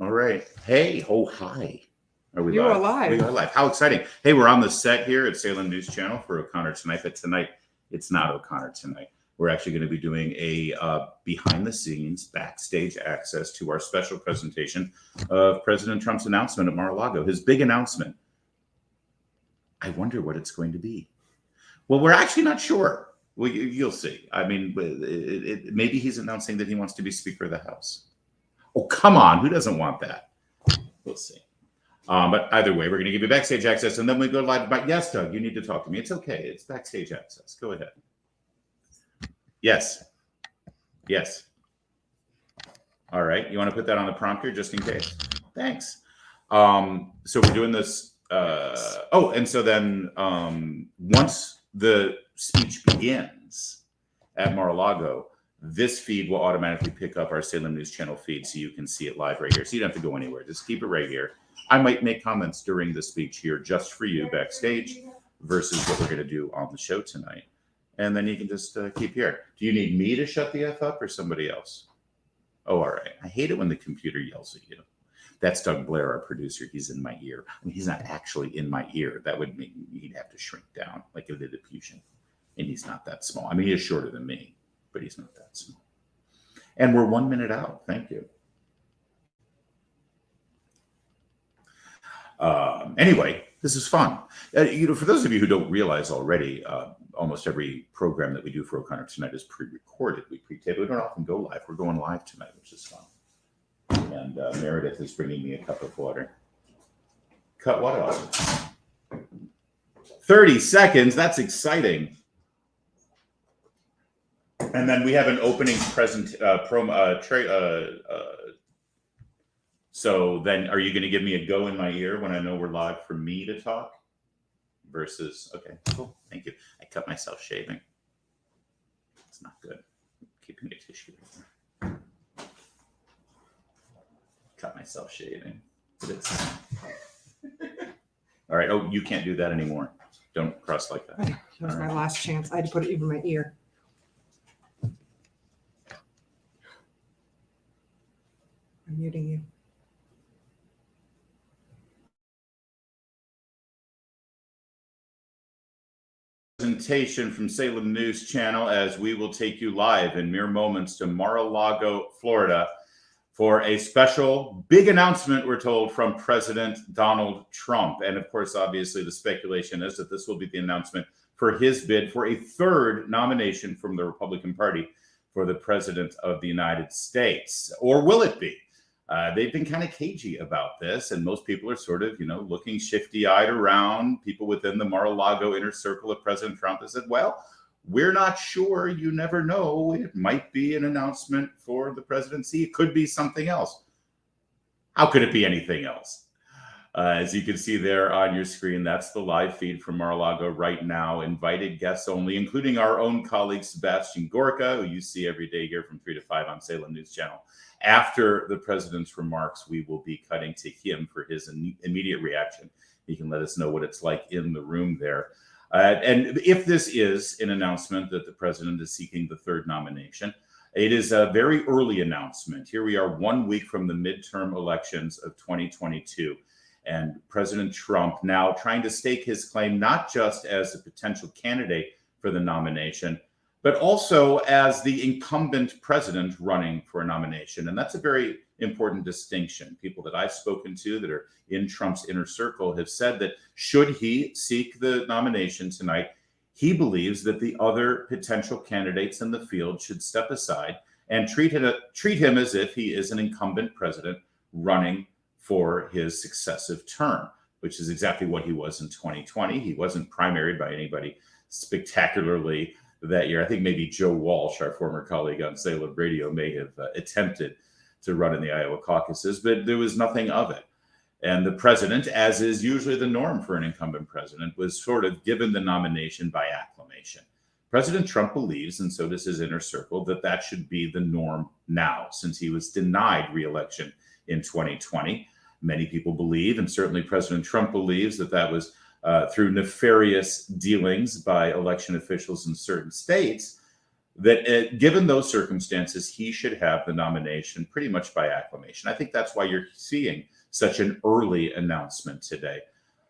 All right. Hey, oh, hi. Are we You are live? We live. are live. How exciting. Hey, we're on the set here at Salem News Channel for O'Connor Tonight, but tonight it's not O'Connor Tonight. We're actually going to be doing a behind the scenes, backstage access to our special presentation of President Trump's announcement at Mar-a-Lago, his big announcement. I wonder what it's going to be. Well, we're actually not sure. Well, you'll see. I mean, maybe he's announcing that he wants to be Speaker of the House. Oh, come on. Who doesn't want that? We'll see. But either way, we're going to give you backstage access, and then we go live. But yes, Doug, you need to talk to me. It's okay. It's backstage access. Go ahead. Yes. Yes. All right. You want to put that on the prompter just in case? Thanks. So we're doing this. And so then once the speech begins at Mar-a-Lago, this feed will automatically pick up our Salem News Channel feed so you can see it live right here. So you don't have to go anywhere. Just keep it right here. I might make comments during the speech here just for you backstage versus what we're going to do on the show tonight. And then you can just keep here. Do you need me to shut the F up or somebody else? Oh, all right. I hate it when the computer yells at you. That's Doug Blair, our producer. He's in my ear. I mean, he's not actually in my ear. That would mean he'd have to shrink down like a Lilliputian. And he's not that small. I mean, he is shorter than me, but he's not that small. And we're 1 minute out. Thank you. Anyway, this is fun. For those of you who don't realize already, almost every program that we do for O'Connor Tonight is pre-recorded. We pre-tape. We don't often go live. We're going live tonight, which is fun. And Meredith is bringing me a cup of water. Cut what off? 30 seconds. That's exciting. And then we have an opening so then are you going to give me a go in my ear when I know we're live for me to talk? Versus, okay, cool. Thank you. I cut myself shaving. It's not good. I'm keeping a tissue. Cut myself shaving. All right. Oh, you can't do that anymore. Don't cross like that. That was my last chance. I had to put it in my ear. I'm muting you. Presentation from Salem News Channel as we will take you live in mere moments to Mar-a-Lago, Florida for a special big announcement, we're told, from President Donald Trump. And of course, obviously, the speculation is that this will be the announcement for his bid for a third nomination from the Republican Party for the President of the United States. Or will it be? They've been kind of cagey about this, and most people are sort of, looking shifty-eyed around. People within the Mar-a-Lago inner circle of President Trump have said, well, we're not sure. You never know. It might be an announcement for the presidency. It could be something else. How could it be anything else? As you can see there on your screen, that's the live feed from Mar-a-Lago right now. Invited guests only, including our own colleague, Sebastian Gorka, who you see every day here from 3 to 5 on Salem News Channel. After the president's remarks, we will be cutting to him for his immediate reaction. He can let us know what it's like in the room there. And if this is an announcement that the president is seeking the third nomination, it is a very early announcement. Here we are 1 week from the midterm elections of 2022. And President Trump now trying to stake his claim not just as a potential candidate for the nomination, but also as the incumbent president running for a nomination. And that's a very important distinction. People that I've spoken to that are in Trump's inner circle have said that should he seek the nomination tonight, he believes that the other potential candidates in the field should step aside and treat him as if he is an incumbent president running for his successive term, which is exactly what he was in 2020. He wasn't primaried by anybody spectacularly that year. I think maybe Joe Walsh, our former colleague on Salem Radio, may have attempted to run in the Iowa caucuses, but there was nothing of it. And the president, as is usually the norm for an incumbent president, was sort of given the nomination by acclamation. President Trump believes, and so does his inner circle, that that should be the norm now, since he was denied re-election in 2020. Many people believe, and certainly President Trump believes, that that was through nefarious dealings by election officials in certain states. that given those circumstances, he should have the nomination pretty much by acclamation. I think that's why you're seeing such an early announcement today.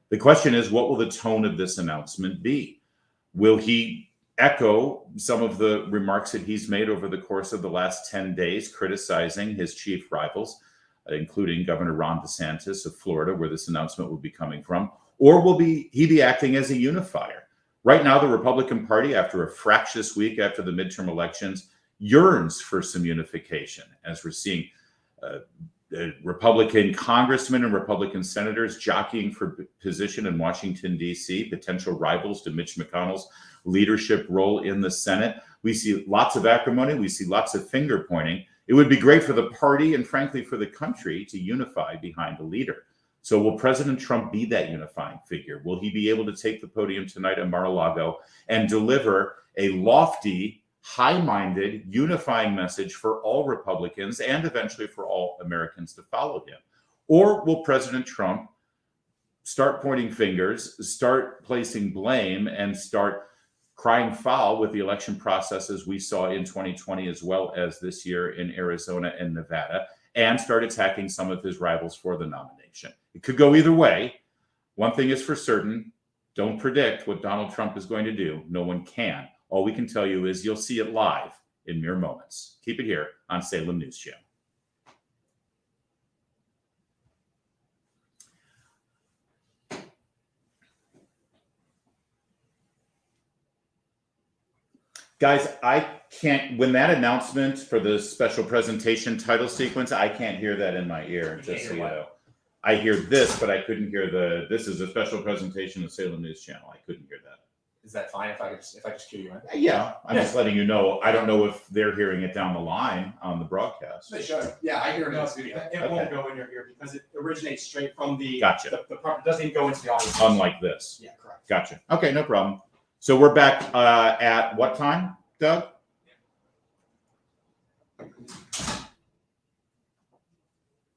The question is, what will the tone of this announcement be? Will he echo some of the remarks that he's made over the course of the last 10 days, criticizing his chief rivals, including Governor Ron DeSantis of Florida, where this announcement will be coming from? Or will he be acting as a unifier? Right now, the Republican Party, after a fractious week after the midterm elections, yearns for some unification, as we're seeing Republican congressmen and Republican senators jockeying for position in Washington, D.C., potential rivals to Mitch McConnell's leadership role in the Senate. We see lots of acrimony. We see lots of finger pointing. It would be great for the party and, frankly, for the country to unify behind a leader. So will President Trump be that unifying figure? Will he be able to take the podium tonight at Mar-a-Lago and deliver a lofty, high-minded, unifying message for all Republicans and eventually for all Americans to follow him? Or will President Trump start pointing fingers, start placing blame, and start crying foul with the election processes we saw in 2020 as well as this year in Arizona and Nevada, and start attacking some of his rivals for the nomination? It could go either way. One thing is for certain, don't predict what Donald Trump is going to do. No one can. All we can tell you is you'll see it live in mere moments. Keep it here on Salem News Channel. Guys, I can't, when that announcement for the special presentation title sequence, I can't hear that in my ear, just so you know. I hear this, but I couldn't hear this is a special presentation of Salem News Channel. I couldn't hear that. Is that fine if I just cue you in? Yeah, I'm just letting you know. I don't know if they're hearing it down the line on the broadcast. They should. Yeah, I hear it in the studio. It won't go in your ear because it originates straight from the. Gotcha. The part it doesn't even go into the audio. Unlike this. Yeah, correct. Gotcha. Okay, no problem. So we're back at what time, Doug? All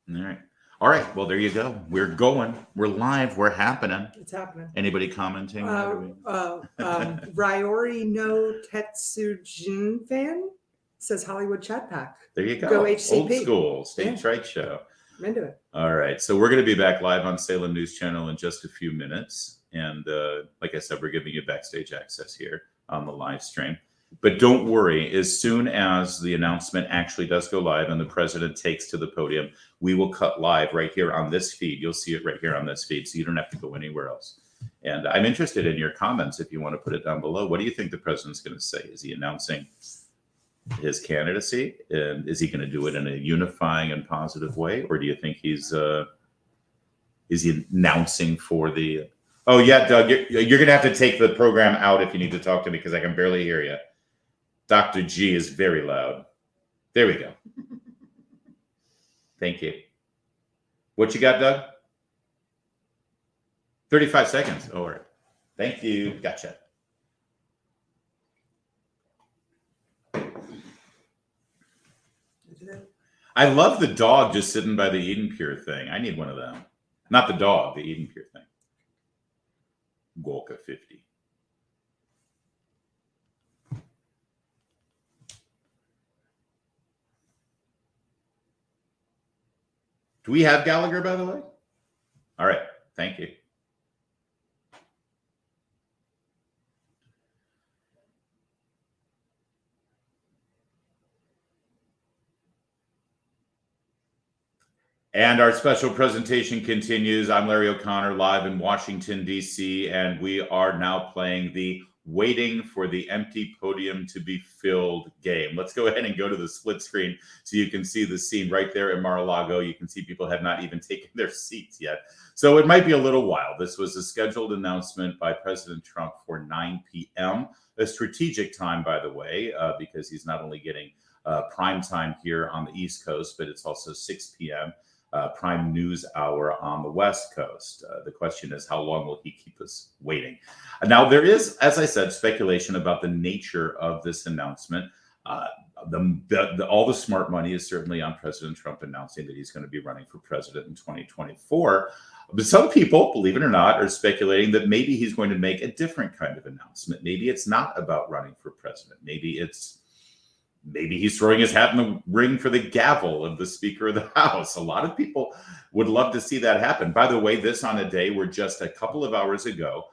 right. All right. Well, there you go. We're going. We're live. We're happening. It's happening. Anybody commenting? Ryori no Tetsujin fan says Hollywood Chat Pack. There you go. Go HCP. Old school state Yeah. trade show. I'm into it. All right. So we're going to be back live on Salem News Channel in just a few minutes. And like I said, we're giving you backstage access here on the live stream. But don't worry, as soon as the announcement actually does go live and the president takes to the podium, we will cut live right here on this feed. You'll see it right here on this feed, so you don't have to go anywhere else. And I'm interested in your comments if you want to put it down below. What do you think the president's going to say? Is he announcing his candidacy? And is he going to do it in a unifying and positive way? Or do you think is he announcing for the... Oh, yeah, Doug, you're going to have to take the program out if you need to talk to me because I can barely hear you. Dr. G is very loud. There we go. Thank you. What you got, Doug? 35 seconds. All right. Thank you. Gotcha. I love the dog just sitting by the Eden Pure thing. I need one of them. Not the dog, the Eden Pure thing. Golka 50. Do we have Gallagher, by the way? All right. Thank you. And our special presentation continues. I'm Larry O'Connor, live in Washington, D.C., and we are now playing the Waiting for the Empty Podium to be Filled game. Let's go ahead and go to the split screen so you can see the scene right there at Mar-a-Lago. You can see people have not even taken their seats yet. So it might be a little while. This was a scheduled announcement by President Trump for 9 p.m., a strategic time, by the way, because he's not only getting prime time here on the East Coast, but it's also 6 p.m. Prime news hour on the West Coast. The question is, how long will he keep us waiting? Now, there is, as I said, speculation about the nature of this announcement. All the smart money is certainly on President Trump announcing that he's going to be running for president in 2024. But some people, believe it or not, are speculating that maybe he's going to make a different kind of announcement. Maybe it's not about running for president. Maybe it's Maybe he's throwing his hat in the ring for the gavel of the Speaker of the House. A lot of people would love to see that happen. By the way, this on a day where just a couple of hours ago,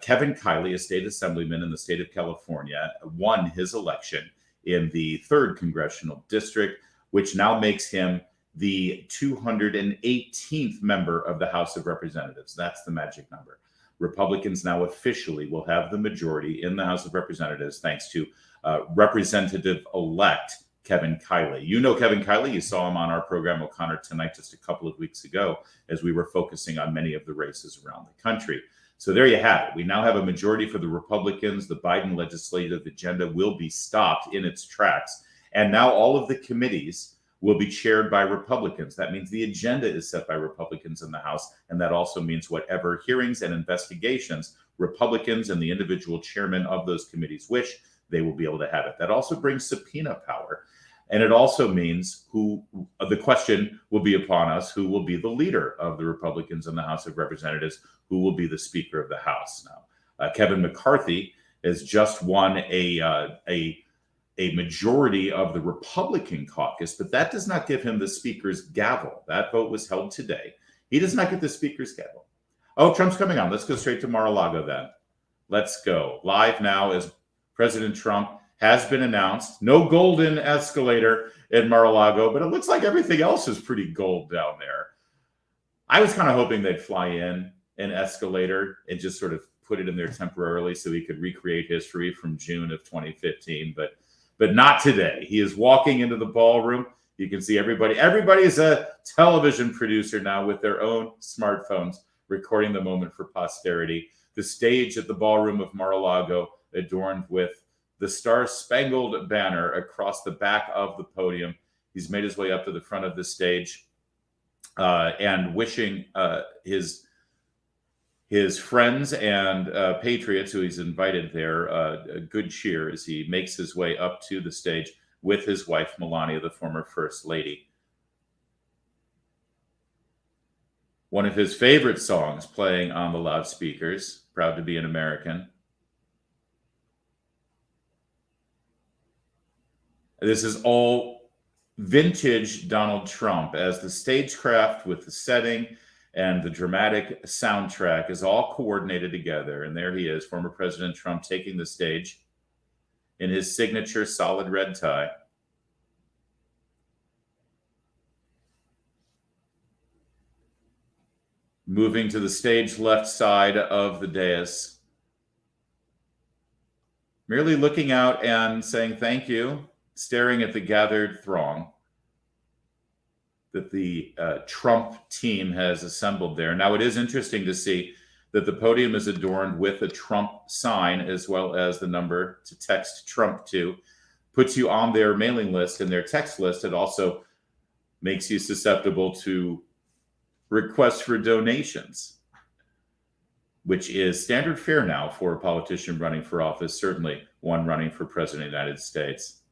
Kevin Kiley, a state assemblyman in the state of California, won his election in the 3rd congressional district, which now makes him the 218th member of the House of Representatives. That's the magic number. Republicans now officially will have the majority in the House of Representatives thanks to Representative-elect Kevin Kiley. You know Kevin Kiley. You saw him on our program, O'Connor Tonight, just a couple of weeks ago, as we were focusing on many of the races around the country. So there you have it. We now have a majority for the Republicans. The Biden legislative agenda will be stopped in its tracks. And now all of the committees will be chaired by Republicans. That means the agenda is set by Republicans in the House. And that also means whatever hearings and investigations Republicans and the individual chairmen of those committees wish, they will be able to have it. That also brings subpoena power. And it also means the question will be upon us, who will be the leader of the Republicans in the House of Representatives, who will be the Speaker of the House. Now, Kevin McCarthy has just won a majority of the Republican caucus, but that does not give him the Speaker's gavel. That vote was held today. He does not get the Speaker's gavel. Oh, Trump's coming on. Let's go straight to Mar-a-Lago then. Let's go. Live now as President Trump has been announced. No golden escalator in Mar-a-Lago, but it looks like everything else is pretty gold down there. I was kind of hoping they'd fly in an escalator and just sort of put it in there temporarily so he could recreate history from June of 2015, but not today. He is walking into the ballroom. You can see everybody. Everybody is a television producer now with their own smartphones recording the moment for posterity. The stage at the ballroom of Mar-a-Lago adorned with the Star-Spangled Banner across the back of the podium. He's made his way up to the front of the stage and wishing his friends and patriots who he's invited there a good cheer as he makes his way up to the stage with his wife, Melania, the former First Lady. One of his favorite songs playing on the loudspeakers, Proud to be an American. This is all vintage Donald Trump, as the stagecraft with the setting and the dramatic soundtrack is all coordinated together. And there he is, former President Trump, taking the stage in his signature solid red tie. Moving to the stage left side of the dais. Merely looking out and saying thank you, staring at the gathered throng that the Trump team has assembled there. Now, it is interesting to see that the podium is adorned with a Trump sign, as well as the number to text Trump to. Puts you on their mailing list and their text list. It also makes you susceptible to requests for donations, which is standard fare now for a politician running for office, certainly one running for president of the United States.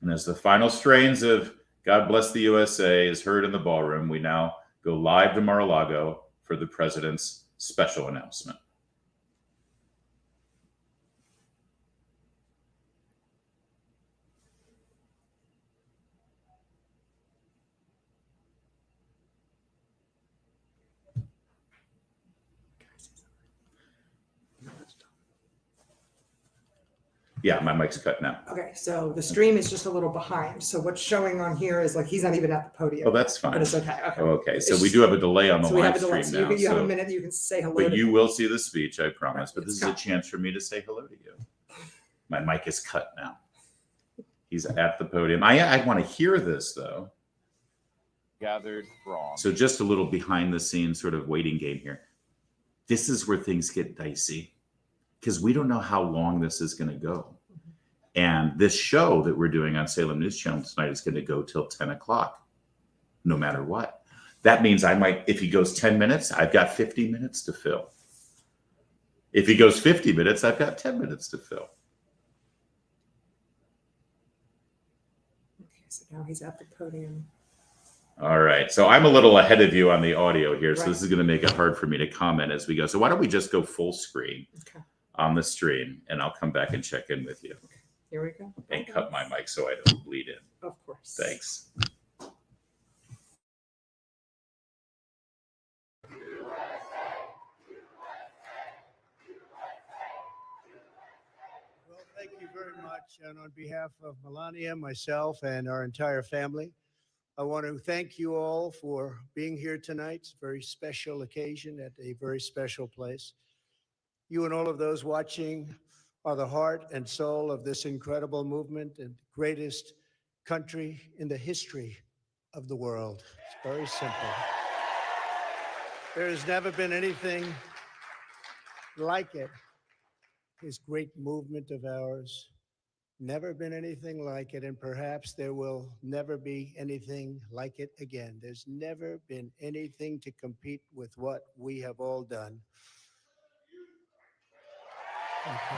And as the final strains of God Bless the USA is heard in the ballroom, we now go live to Mar-a-Lago for the president's special announcement. Yeah, my mic's cut now. Okay, so the stream is just a little behind. So what's showing on here is like he's not even at the podium. Oh, that's fine. But it's okay. Okay. Oh, okay. So we do have a delay on the So we have live a delay. stream So now. you have a minute. You can say hello. But you will see the speech, I promise. But this is a cut. chance for me to say hello to you. My mic is cut now. He's at the podium. I want to hear this, though. Gathered throng. So just a little behind the scenes sort of waiting game here. This is where things get dicey because we don't know how long this is going to go. And this show that we're doing on Salem News Channel tonight is going to go till 10 o'clock, no matter what. That means I might, if he goes 10 minutes, I've got 50 minutes to fill. If he goes 50 minutes, I've got 10 minutes to fill. Okay, so now he's at the podium. All right. So I'm a little ahead of you on the audio here. So Right. this is going to make it hard for me to comment as we go. So why don't we just go full screen Okay. on the stream and I'll come back and check in with you. Here we go. And cut my mic so I don't bleed in. Of course. Thanks. Well, thank you very much. And on behalf of Melania, myself, and our entire family, I want to thank you all for being here tonight. It's a very special occasion at a very special place. You and all of those watching are the heart and soul of this incredible movement and greatest country in the history of the world. It's very simple. There has never been anything like it. This great movement of ours, never been anything like it, and perhaps there will never be anything like it again. There's never been anything to compete with what we have all done. Okay.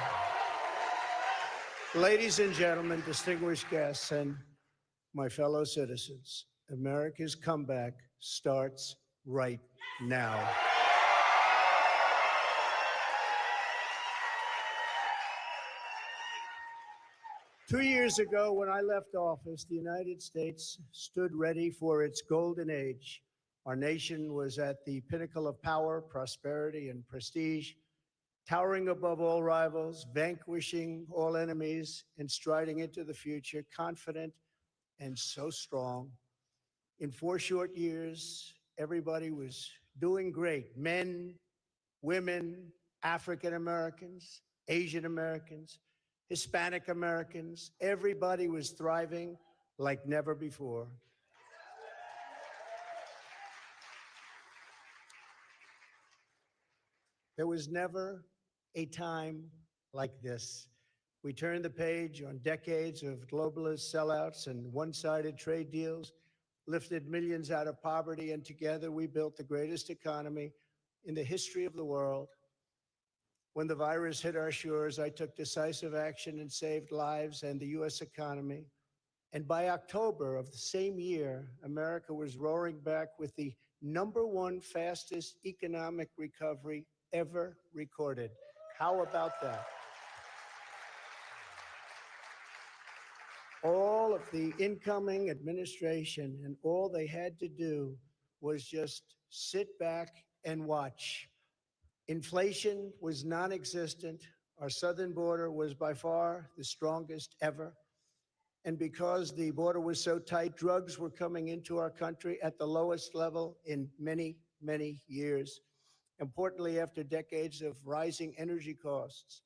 Ladies and gentlemen, distinguished guests, and my fellow citizens, America's comeback starts right now. Two years ago, when I left office, the United States stood ready for its golden age. Our nation was at the pinnacle of power, prosperity, and prestige, towering above all rivals, vanquishing all enemies, and striding into the future, confident and so strong. In 4 short years, everybody was doing great. Men, women, African Americans, Asian Americans, Hispanic Americans, everybody was thriving like never before. There was never a time like this. We turned the page on decades of globalist sellouts and one-sided trade deals, lifted millions out of poverty, and together we built the greatest economy in the history of the world. When the virus hit our shores, I took decisive action and saved lives and the U.S. economy. And by October of the same year, America was roaring back with the #1 fastest economic recovery ever recorded. How about that? All of the incoming administration, and all they had to do was just sit back and watch. Inflation was non-existent. Our southern border was by far the strongest ever. And because the border was so tight, drugs were coming into our country at the lowest level in many, many years. Importantly, after decades of rising energy costs,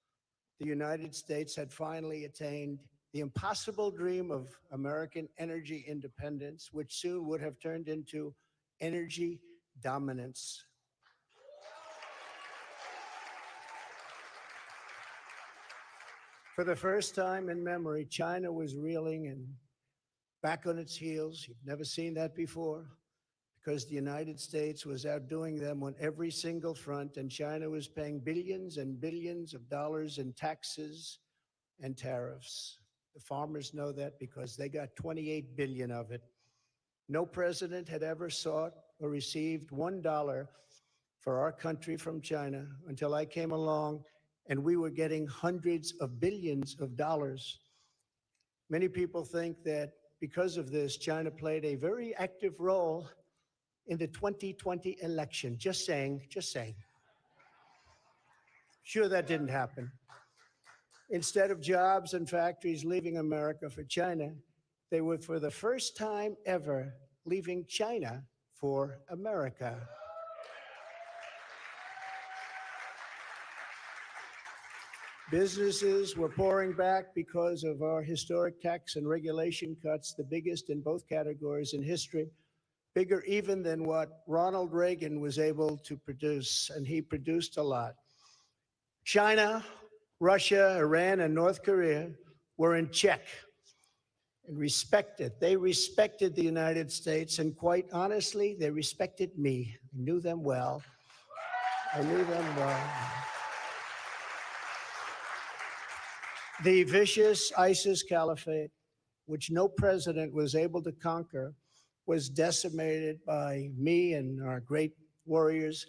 the United States had finally attained the impossible dream of American energy independence, which soon would have turned into energy dominance. For the first time in memory, China was reeling and back on its heels. You've never seen that before, because the United States was outdoing them on every single front, and China was paying billions and billions of dollars in taxes and tariffs. The farmers know that because they got 28 billion of it. No president had ever sought or received $1 for our country from China until I came along, and we were getting hundreds of billions of dollars. Many people think that because of this, China played a very active role in the 2020 election. Just saying, just saying. Sure, that didn't happen. Instead of jobs and factories leaving America for China, they were, for the first time ever, leaving China for America. Businesses were pouring back because of our historic tax and regulation cuts, the biggest in both categories in history, bigger even than what Ronald Reagan was able to produce, and he produced a lot. China, Russia, Iran, and North Korea were in check and respected. They respected the United States, and quite honestly, they respected me. I knew them well. I knew them well. The vicious ISIS caliphate, which no president was able to conquer, was decimated by me and our great warriors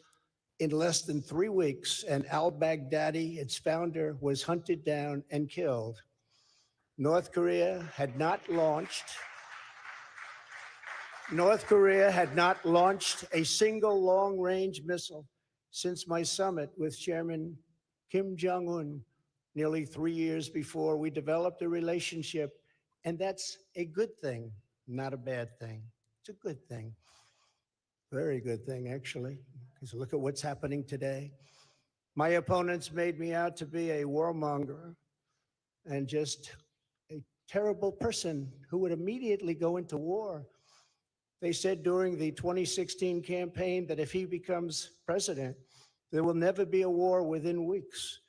in less than 3 weeks, and al-Baghdadi, its founder, was hunted down and killed. North Korea had not launched a single long-range missile since my summit with Chairman Kim Jong-un nearly 3 years before. We developed a relationship, and that's a good thing, not a bad thing. It's a good thing. Very good thing, actually, because look at what's happening today. My opponents made me out to be a warmonger and just a terrible person who would immediately go into war. They said during the 2016 campaign that if he becomes president, there will never be a war within weeks,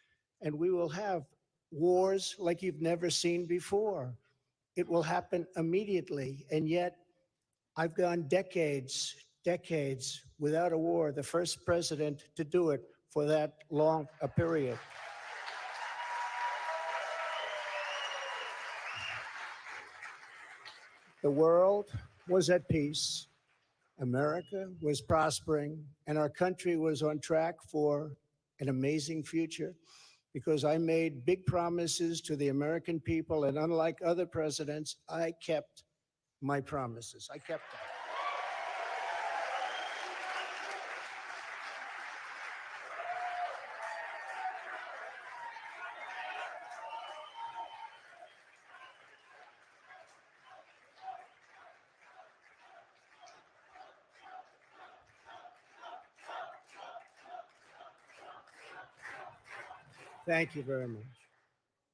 and we will have wars like you've never seen before. It will happen immediately, and yet I've gone decades without a war, the first president to do it for that long a period. The world was at peace, America was prospering, and our country was on track for an amazing future because I made big promises to the American people, and unlike other presidents, I kept my promises. I kept them. Thank you very much.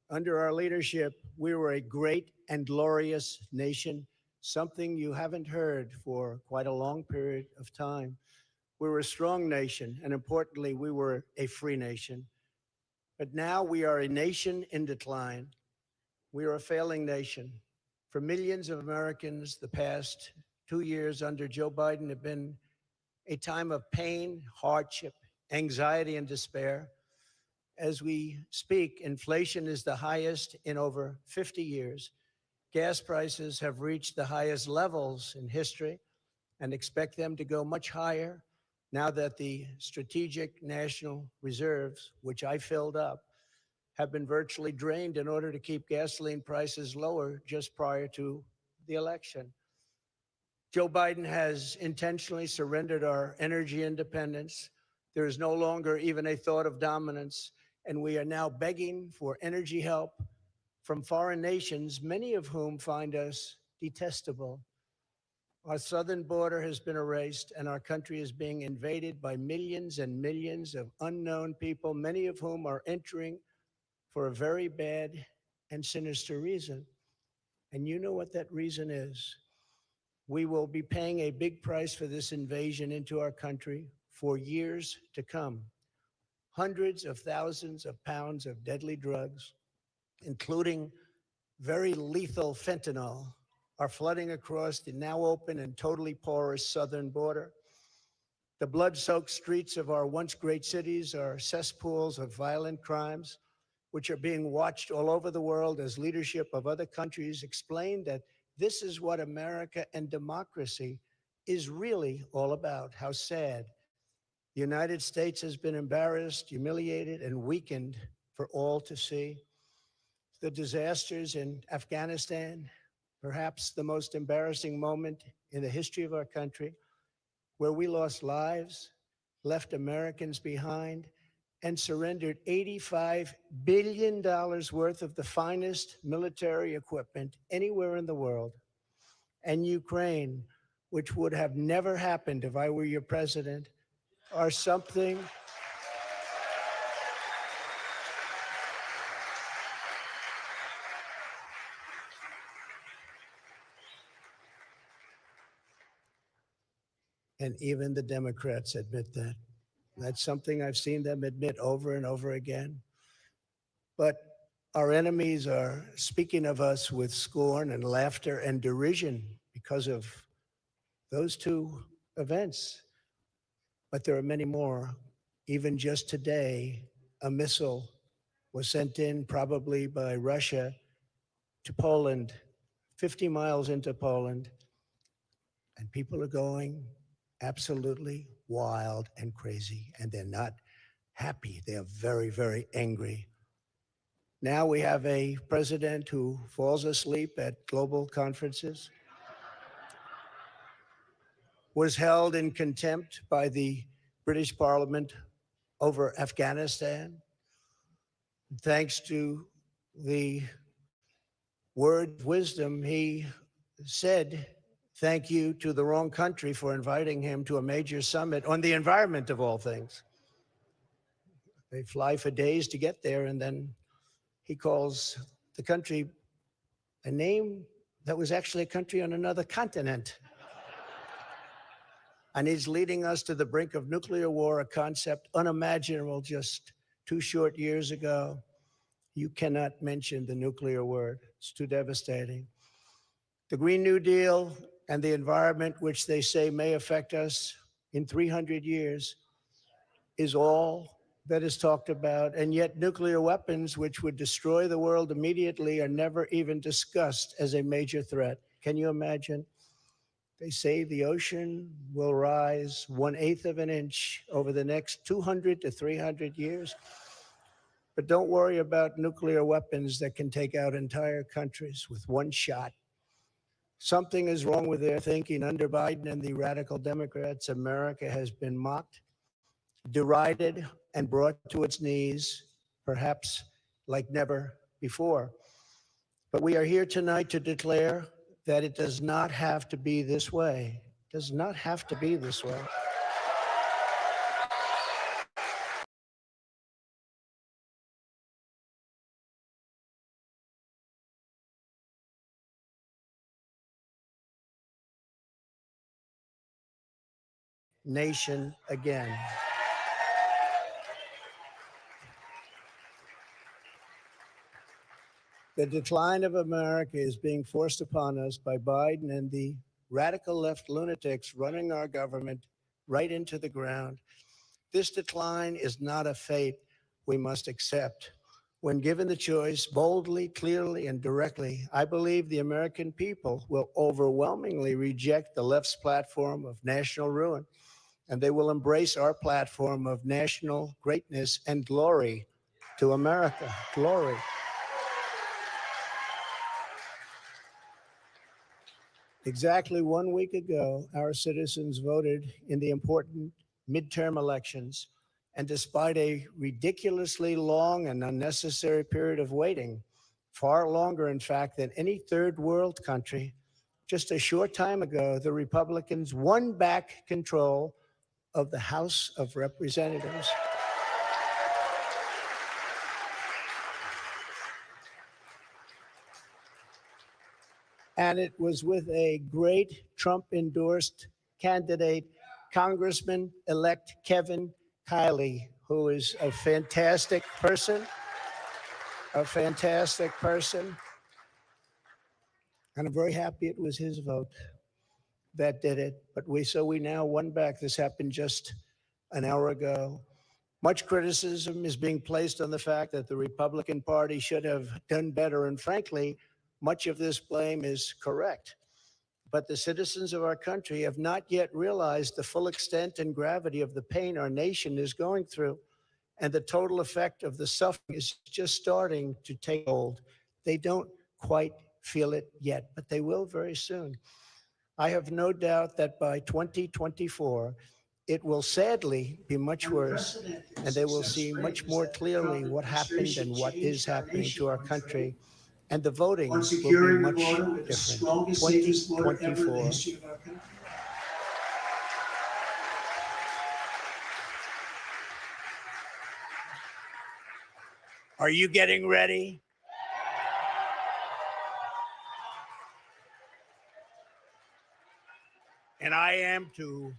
Under our leadership, we were a great and glorious nation, something you haven't heard for quite a long period of time. We were a strong nation, and importantly, we were a free nation. But now we are a nation in decline. We are a failing nation. For millions of Americans, the past 2 years under Joe Biden have been a time of pain, hardship, anxiety, and despair. As we speak, inflation is the highest in over 50 years. Gas prices have reached the highest levels in history and expect them to go much higher now that the strategic national reserves, which I filled up, have been virtually drained in order to keep gasoline prices lower just prior to the election. Joe Biden has intentionally surrendered our energy independence. There is no longer even a thought of dominance, and we are now begging for energy help from foreign nations, many of whom find us detestable. Our southern border has been erased, and our country is being invaded by millions and millions of unknown people, many of whom are entering for a very bad and sinister reason. And you know what that reason is. We will be paying a big price for this invasion into our country for years to come. Hundreds of thousands of pounds of deadly drugs, including very lethal fentanyl, are flooding across the now open and totally porous southern border. The blood-soaked streets of our once great cities are cesspools of violent crimes, which are being watched all over the world as leadership of other countries explain that this is what America and democracy is really all about. How sad. The United States has been embarrassed, humiliated, and weakened for all to see. The disasters in Afghanistan, perhaps the most embarrassing moment in the history of our country, where we lost lives, left Americans behind, and surrendered $85 billion worth of the finest military equipment anywhere in the world. And Ukraine, which would have never happened if I were your president, are something and even the Democrats admit that. That's something I've seen them admit over and over again. But our enemies are speaking of us with scorn and laughter and derision because of those two events. But there are many more. Even just today, a missile was sent in, probably by Russia, to Poland, 50 miles into Poland. And people are going absolutely wild and crazy, and they're not happy. They are very, very angry. Now we have a president who falls asleep at global conferences, was held in contempt by the British Parliament over Afghanistan. Thanks to the word of wisdom, he said thank you to the wrong country for inviting him to a major summit on the environment of all things. They fly for days to get there, and then he calls the country a name that was actually a country on another continent. And he's leading us to the brink of nuclear war, a concept unimaginable just 2 short years ago. You cannot mention the nuclear word. It's too devastating. The Green New Deal and the environment, which they say may affect us in 300 years, is all that is talked about. And yet nuclear weapons, which would destroy the world immediately, are never even discussed as a major threat. Can you imagine? They say the ocean will rise 1/8 of an inch over the next 200 to 300 years. But don't worry about nuclear weapons that can take out entire countries with one shot. Something is wrong with their thinking. Under Biden and the radical Democrats, America has been mocked, derided, and brought to its knees, perhaps like never before. But we are here tonight to declare that it does not have to be this way. It does not have to be this way. Nation again. The decline of America is being forced upon us by Biden and the radical left lunatics running our government right into the ground. This decline is not a fate we must accept. When given the choice, boldly, clearly, and directly, I believe the American people will overwhelmingly reject the left's platform of national ruin, and they will embrace our platform of national greatness and glory to America. Glory. Exactly 1 week ago, our citizens voted in the important midterm elections, and despite a ridiculously long and unnecessary period of waiting, far longer, in fact, than any third world country, just a short time ago, the Republicans won back control of the House of Representatives. And it was with a great Trump-endorsed candidate, Congressman-elect Kevin Kiley, who is a fantastic person, And I'm very happy it was his vote that did it. But we now won back. This happened just an hour ago. Much criticism is being placed on the fact that the Republican Party should have done better. And frankly, much of this blame is correct. But the citizens of our country have not yet realized the full extent and gravity of the pain our nation is going through. And the total effect of the suffering is just starting to take hold. They don't quite feel it yet, but they will very soon. I have no doubt that by 2024, it will sadly be much worse, and they will see much more clearly what happened and what is happening to our country. And the voting will be much different. 2024. Are you getting ready? And I am too.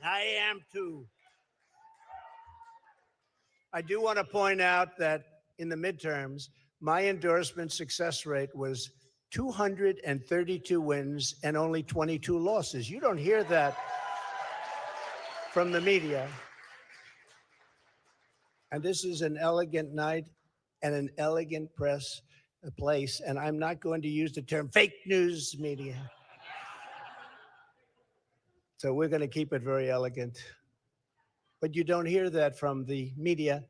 I do want to point out that in the midterms, my endorsement success rate was 232 wins and only 22 losses. You don't hear that from the media. And this is an elegant night and an elegant place, and I'm not going to use the term fake news media. So we're going to keep it very elegant. But you don't hear that from the media.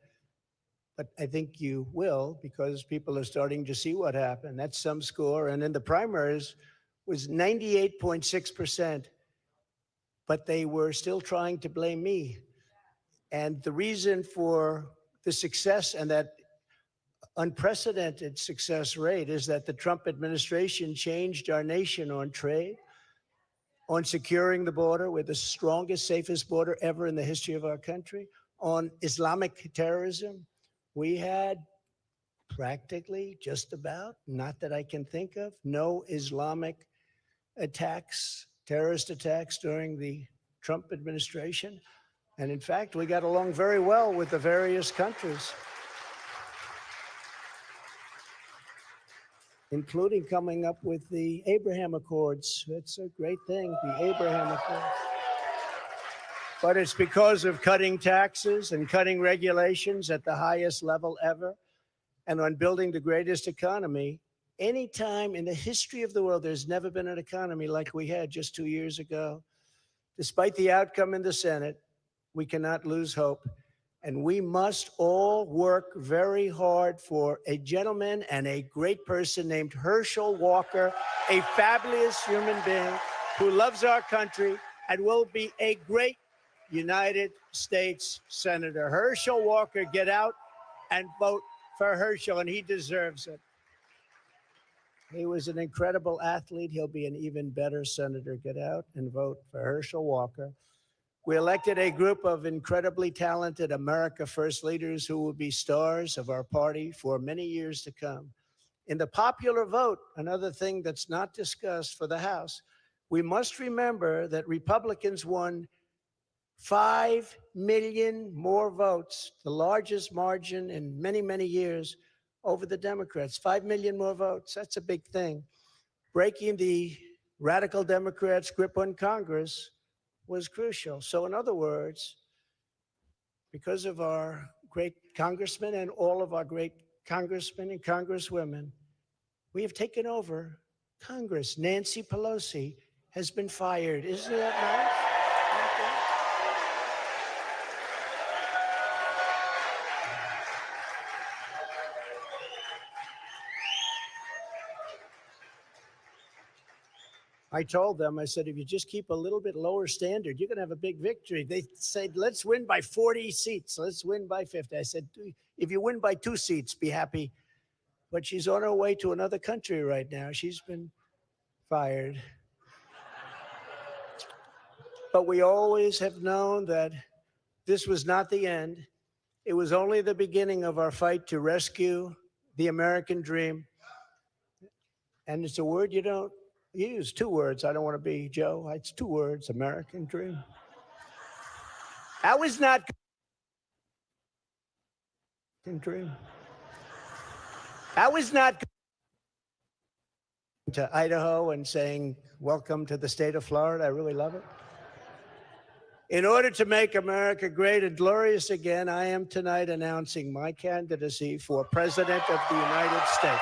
but I think you will because people are starting to see what happened. That's some score. And in the primaries was 98.6%, but they were still trying to blame me. And the reason for the success and that unprecedented success rate is that the Trump administration changed our nation on trade, on securing the border. We're the strongest, safest border ever in the history of our country. On Islamic terrorism, we had practically just about, not that I can think of, no Islamic attacks, terrorist attacks during the Trump administration. And in fact, we got along very well with the various countries, including coming up with the Abraham Accords. That's a great thing, the Abraham Accords. But it's because of cutting taxes and cutting regulations at the highest level ever, and on building the greatest economy. Any time in the history of the world, there's never been an economy like we had just 2 years ago. Despite the outcome in the Senate, we cannot lose hope. And we must all work very hard for a gentleman and a great person named Herschel Walker, a fabulous human being who loves our country and will be a great United States Senator. Herschel Walker, get out and vote for Herschel, and he deserves it. He was an incredible athlete. He'll be an even better senator. Get out and vote for Herschel Walker. We elected a group of incredibly talented America First leaders who will be stars of our party for many years to come. In the popular vote, another thing that's not discussed for the House, we must remember that Republicans won 5 million more votes, the largest margin in many, many years over the Democrats. 5 million more votes. That's a big thing. Breaking the radical Democrats' grip on Congress was crucial. So in other words, because of our great congressmen and all of our great congressmen and congresswomen, we have taken over Congress. Nancy Pelosi has been fired. Isn't that nice? I told them, I said, if you just keep a little bit lower standard, you're going to have a big victory. They said, let's win by 40 seats. Let's win by 50. I said, if you win by 2 seats, be happy. But she's on her way to another country right now. She's been fired. But we always have known that this was not the end. It was only the beginning of our fight to rescue the American dream. And it's a word you don't use, 2 words. I don't want to be Joe. It's 2 words, American dream. That was not dream. That was not to Idaho and saying, welcome to the state of Florida. I really love it. In order to make America great and glorious again, I am tonight announcing my candidacy for President of the United States.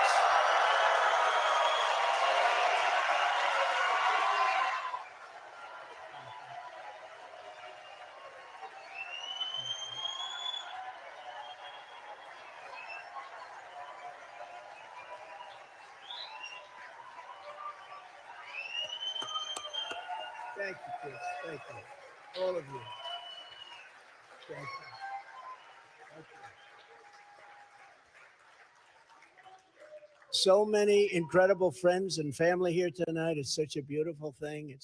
Thank you, Chris. Thank you. All of you. Thank you. Thank you. So many incredible friends and family here tonight. It's such a beautiful thing.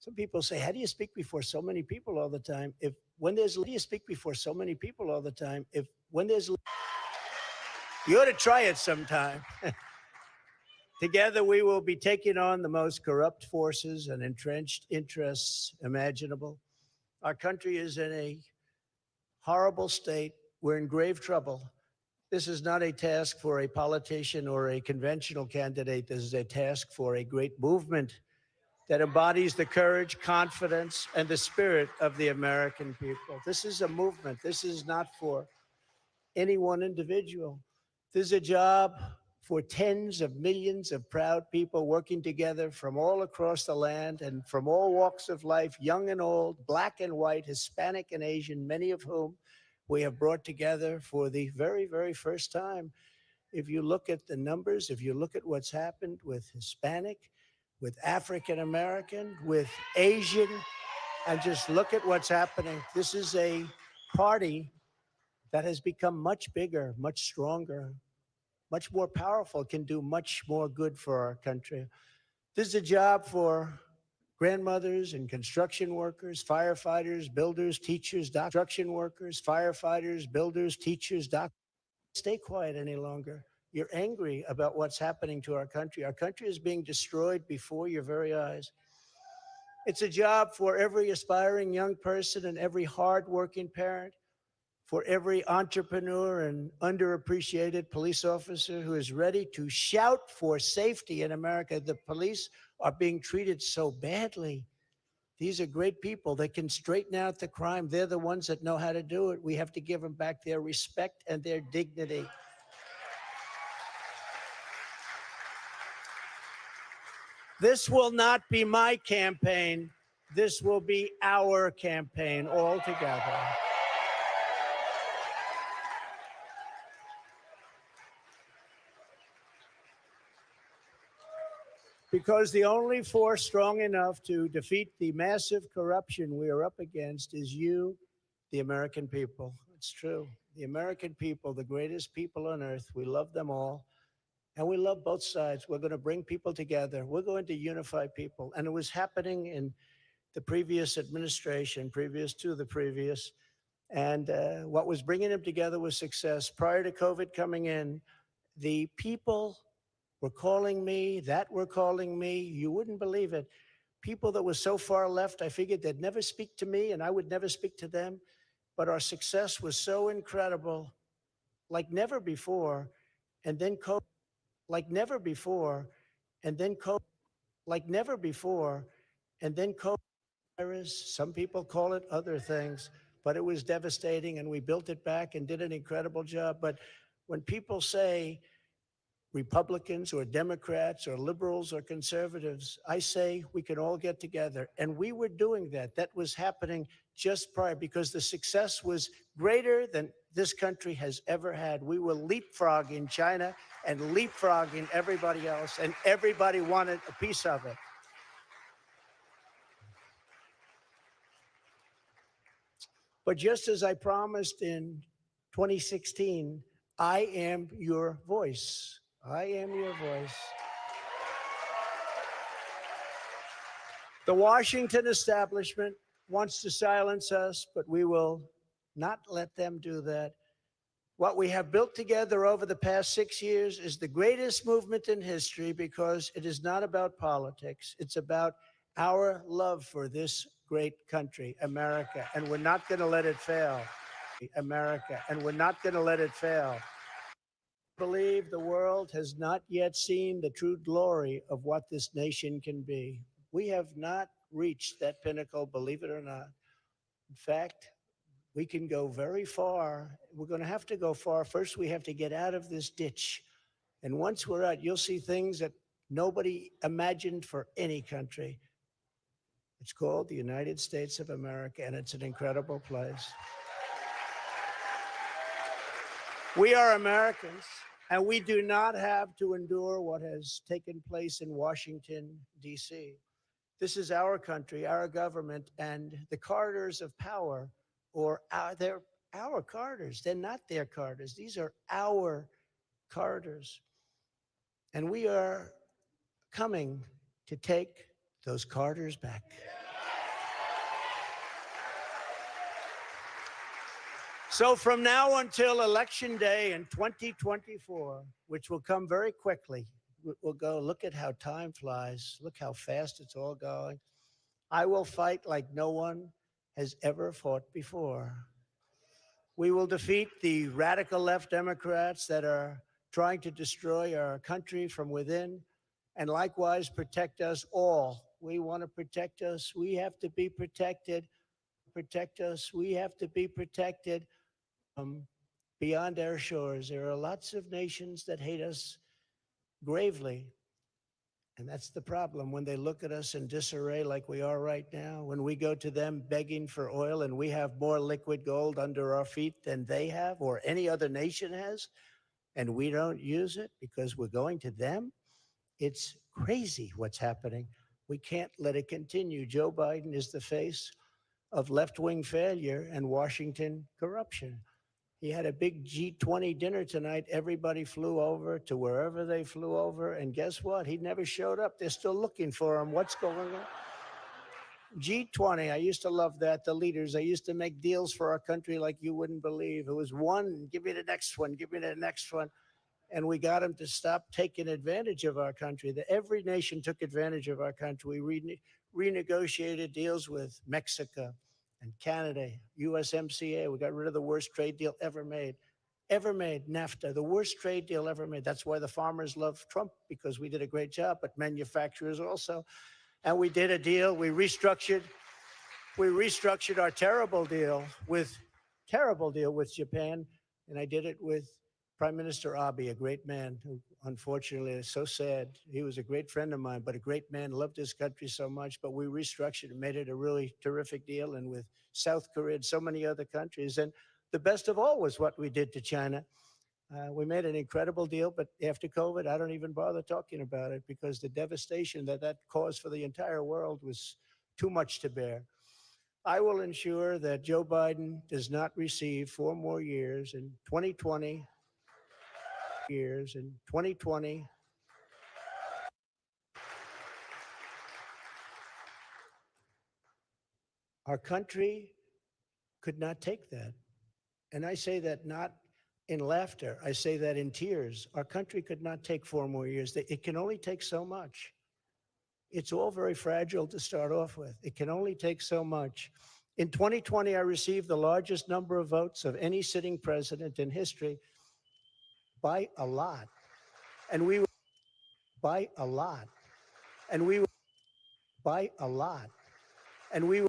Some people say, how do you speak before so many people all the time? How do you speak before so many people all the time? You ought to try it sometime. Together, we will be taking on the most corrupt forces and entrenched interests imaginable. Our country is in a horrible state. We're in grave trouble. This is not a task for a politician or a conventional candidate. This is a task for a great movement that embodies the courage, confidence, and the spirit of the American people. This is a movement. This is not for any one individual. This is a job for tens of millions of proud people working together from all across the land and from all walks of life, young and old, black and white, Hispanic and Asian, many of whom we have brought together for the very, very first time. If you look at the numbers, if you look at what's happened with Hispanic, with African American, with Asian, and just look at what's happening. This is a party that has become much bigger, much stronger, much more powerful, can do much more good for our country. This is a job for grandmothers and construction workers, firefighters, builders, teachers, construction workers, firefighters, builders, teachers, doctors. Stay quiet any longer. You're angry about what's happening to our country. Our country is being destroyed before your very eyes. It's a job for every aspiring young person and every hardworking parent, for every entrepreneur and underappreciated police officer who is ready to shout for safety in America. The police are being treated so badly. These are great people that can straighten out the crime. They're the ones that know how to do it. We have to give them back their respect and their dignity. This will not be my campaign. This will be our campaign all together. Because the only force strong enough to defeat the massive corruption we are up against is you, the American people. It's true. The American people, the greatest people on earth, we love them all. And we love both sides. We're going to bring people together. We're going to unify people. And it was happening in the previous administration, previous to the previous. And what was bringing them together was success. Prior to COVID coming in, the people were calling me, you wouldn't believe it. People that were so far left, I figured they'd never speak to me and I would never speak to them. But our success was so incredible, like never before. And then COVID, like never before. And then COVID, like never before. And then COVID virus, some people call it other things, but it was devastating and we built it back and did an incredible job. But when people say, Republicans or Democrats or liberals or conservatives, I say we can all get together. And we were doing that. That was happening just prior because the success was greater than this country has ever had. We were leapfrogging China and leapfrogging everybody else, and everybody wanted a piece of it. But just as I promised in 2016, I am your voice. I am your voice. The Washington establishment wants to silence us, but we will not let them do that. What we have built together over the past 6 years is the greatest movement in history because it is not about politics. It's about our love for this great country, America, and we're not going to let it fail. America, and we're not going to let it fail. I believe the world has not yet seen the true glory of what this nation can be. We have not reached that pinnacle, believe it or not. In fact, we can go very far. We're going to have to go far. First, we have to get out of this ditch. And once we're out, you'll see things that nobody imagined for any country. It's called the United States of America, and it's an incredible place. We are Americans, and we do not have to endure what has taken place in Washington, D.C. This is our country, our government, and the corridors of power, they're our corridors. They're not their corridors. These are our corridors. And we are coming to take those corridors back. So from now until Election Day in 2024, which will come very quickly, we'll go, look at how time flies. Look how fast it's all going. I will fight like no one has ever fought before. We will defeat the radical left Democrats that are trying to destroy our country from within and likewise protect us all. We want to protect us. We have to be protected. Protect us. We have to be protected. Beyond our shores, there are lots of nations that hate us gravely. And that's the problem. When they look at us in disarray like we are right now, when we go to them begging for oil and we have more liquid gold under our feet than they have or any other nation has, and we don't use it because we're going to them, it's crazy what's happening. We can't let it continue. Joe Biden is the face of left-wing failure and Washington corruption. He had a big G20 dinner tonight. Everybody flew over to wherever they flew over. And guess what? He never showed up. They're still looking for him. What's going on? G20, I used to love that. The leaders, they used to make deals for our country like you wouldn't believe. It was one, give me the next one, give me the next one. And we got them to stop taking advantage of our country. Every nation took advantage of our country. We renegotiated deals with Mexico and Canada, USMCA. We got rid of the worst trade deal ever made. NAFTA, the worst trade deal ever made. That's why the farmers love Trump, because we did a great job, but manufacturers also. And we did a deal, we restructured our terrible deal with Japan. And I did it with Prime Minister Abe, a great man who unfortunately is so sad. He was a great friend of mine, but a great man, loved his country so much. But we restructured and made it a really terrific deal. And with South Korea and so many other countries. And the best of all was what we did to China. We made an incredible deal, but after COVID, I don't even bother talking about it because the devastation that caused for the entire world was too much to bear. I will ensure that Joe Biden does not receive 4 more years in 2020. Our country could not take that. And I say that not in laughter. I say that in tears. Our country could not take 4 more years. It can only take so much. It's all very fragile to start off with. It can only take so much. In 2020, I received the largest number of votes of any sitting president in history by a lot. And we were by a lot. And we were by a lot. And we were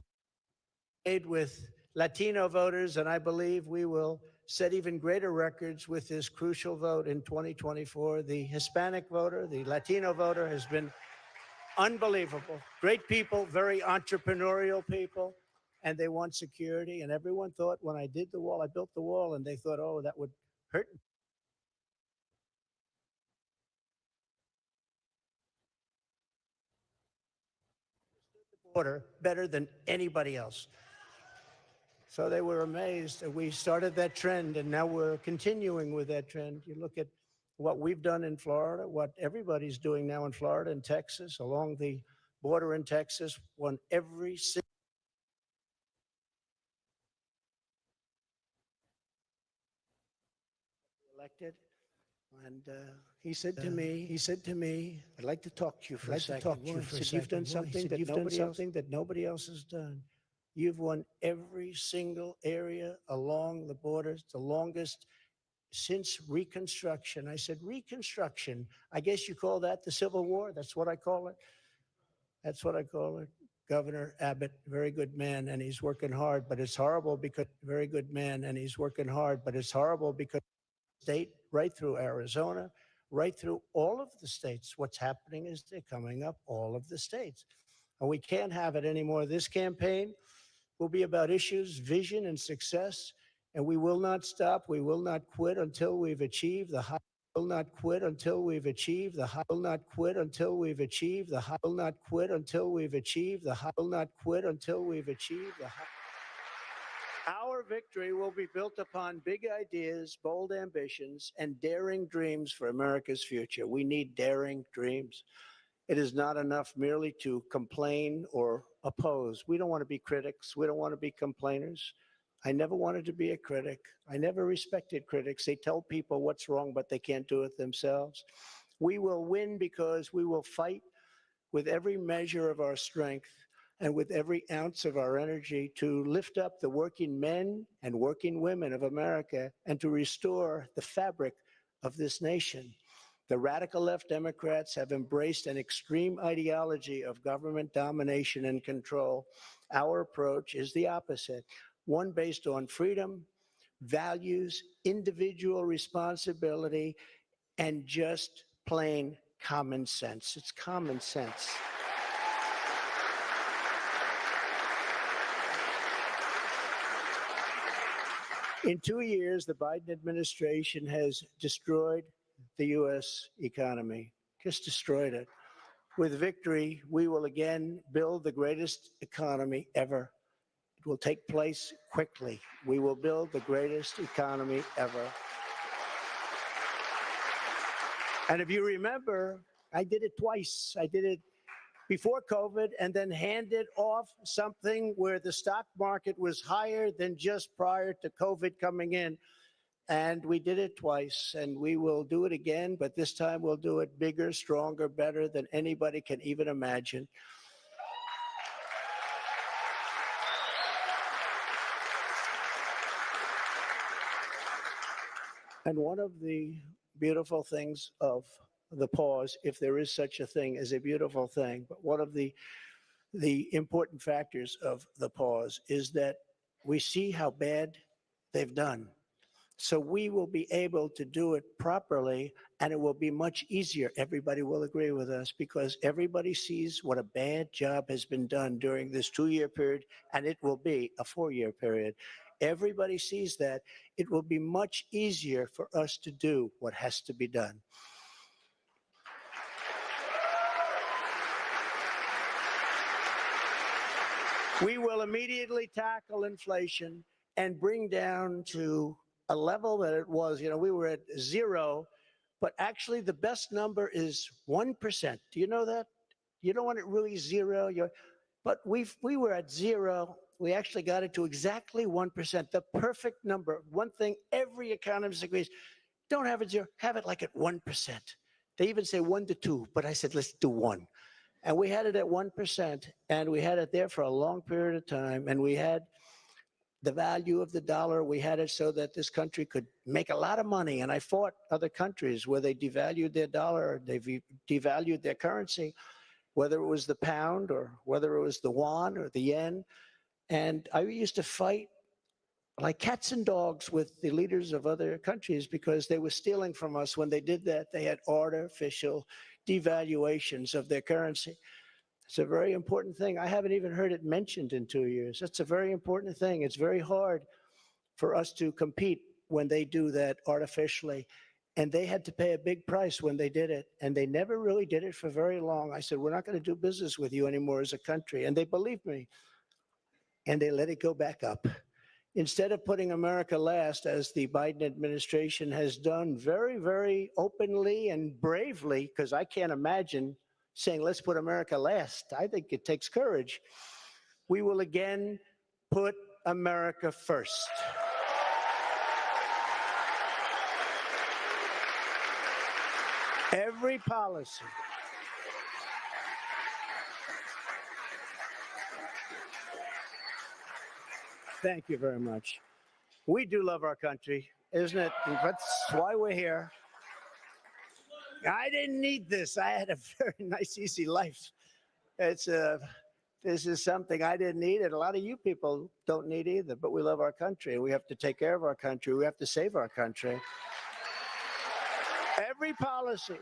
made with Latino voters, and I believe we will set even greater records with this crucial vote in 2024. The Hispanic voter, the Latino voter has been unbelievable. Great people, very entrepreneurial people, and they want security. And everyone thought when I did the wall, I built the wall, and they thought, oh, that would hurt the border better than anybody else. So they were amazed that we started that trend, and now we're continuing with that trend. You look at what we've done in Florida, what everybody's doing now in Florida and Texas, along the border in Texas, won every single elected. And he said to me, I'd like to talk to you for a second. He said, you've done something that nobody else has done. You've won every single area along the borders, the longest since Reconstruction. I said, Reconstruction? I guess you call that the Civil War? That's what I call it. That's what I call it. Governor Abbott, very good man, and he's working hard, but it's horrible because state, right through Arizona, right through all of the states. What's happening is they're coming up all of the states. And we can't have it anymore. This campaign will be about issues, vision, and success. And we will not stop. We will not quit until we've achieved the high. Will not quit until we've achieved the high. Will not quit until we've achieved the high. Will not quit until we've achieved the high. Will not quit until we've achieved the high. Our victory will be built upon big ideas, bold ambitions, and daring dreams for America's future. We need daring dreams. It is not enough merely to complain or oppose. We don't want to be critics. We don't want to be complainers. I never wanted to be a critic. I never respected critics. They tell people what's wrong, but they can't do it themselves. We will win because we will fight with every measure of our strength and with every ounce of our energy to lift up the working men and working women of America and to restore the fabric of this nation. The radical left Democrats have embraced an extreme ideology of government domination and control. Our approach is the opposite, one based on freedom, values, individual responsibility, and just plain common sense. It's common sense. In 2 years, the Biden administration has destroyed the U.S. economy, just destroyed it. With victory, we will again build the greatest economy ever. It will take place quickly. We will build the greatest economy ever. And if you remember, I did it twice. I did it before COVID and then handed off something where the stock market was higher than just prior to COVID coming in. And we did it twice, and we will do it again, but this time we'll do it bigger, stronger, better than anybody can even imagine. And one of the beautiful things of the pause, if there is such a thing as a beautiful thing, but one of the important factors of the pause is that we see how bad they've done. So we will be able to do it properly, and it will be much easier. Everybody will agree with us because everybody sees what a bad job has been done during this 2-year period, and it will be a 4-year period. Everybody sees that. It will be much easier for us to do what has to be done. We will immediately tackle inflation and bring down to a level that it was, we were at 0, but actually the best number is 1%. Do you know that? You don't want it really 0, but we were at 0. We actually got it to exactly 1%, the perfect number. One thing every economist agrees, don't have it 0, have it like at 1%. They even say 1 to 2, but I said, let's do 1. And we had it at 1%, and we had it there for a long period of time, and we had the value of the dollar. We had it so that this country could make a lot of money. And I fought other countries where they devalued their dollar, they devalued their currency, whether it was the pound or whether it was the yuan or the yen. And I used to fight like cats and dogs with the leaders of other countries because they were stealing from us. When they did that, they had artificial devaluations of their currency. It's a very important thing. I haven't even heard it mentioned in 2 years. That's a very important thing. It's very hard for us to compete when they do that artificially. And they had to pay a big price when they did it. And they never really did it for very long. I said, we're not going to do business with you anymore as a country. And they believed me. And they let it go back up. Instead of putting America last, as the Biden administration has done very, very openly and bravely, because I can't imagine saying, let's put America last. I think it takes courage. We will again put America first. Every policy. Thank you very much. We do love our country, isn't it? That's why we're here. I didn't need this. I had a very nice, easy life. This is something I didn't need, and a lot of you people don't need either, but we love our country. We have to take care of our country. We have to save our country. Every policy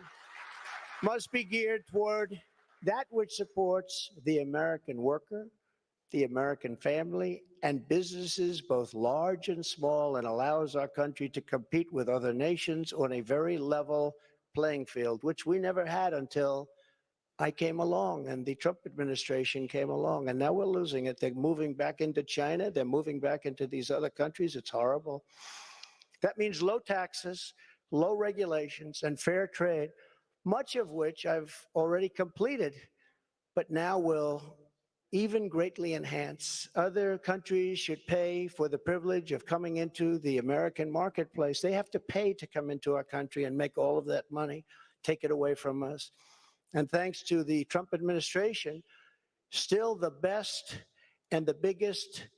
must be geared toward that which supports the American worker, the American family, and businesses, both large and small, and allows our country to compete with other nations on a very level playing field, which we never had until I came along and the Trump administration came along. And now we're losing it. They're moving back into China. They're moving back into these other countries. It's horrible. That means low taxes, low regulations, and fair trade, much of which I've already completed, but now will even greatly enhance. Other countries should pay for the privilege of coming into the American marketplace. They have to pay to come into our country and make all of that money, take it away from us. And thanks to the Trump administration, still the best and the biggest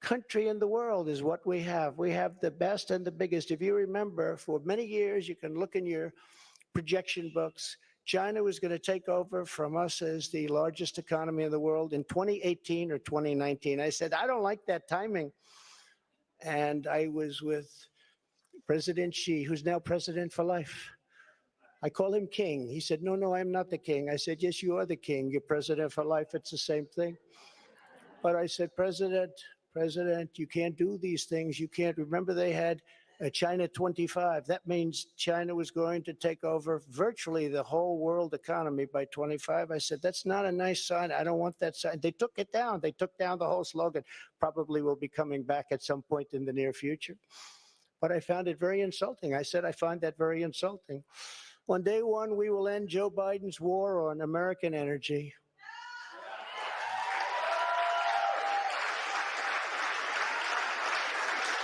country in the world is what we have. We have the best and the biggest. If you remember, for many years, you can look in your projection books, China was going to take over from us as the largest economy in the world in 2018 or 2019. I said, I don't like that timing. And I was with President Xi, who's now president for life. I call him king. He said, no, no, I'm not the king. I said, yes, you are the king. You're president for life. It's the same thing. But I said, President, you can't do these things. You can't. Remember, they had China 25. That means China was going to take over virtually the whole world economy by 25. I said, that's not a nice sign. I don't want that sign. They took it down. They took down the whole slogan. Probably will be coming back at some point in the near future. But I found it very insulting. I said, I find that very insulting. On day one, we will end Joe Biden's war on American energy.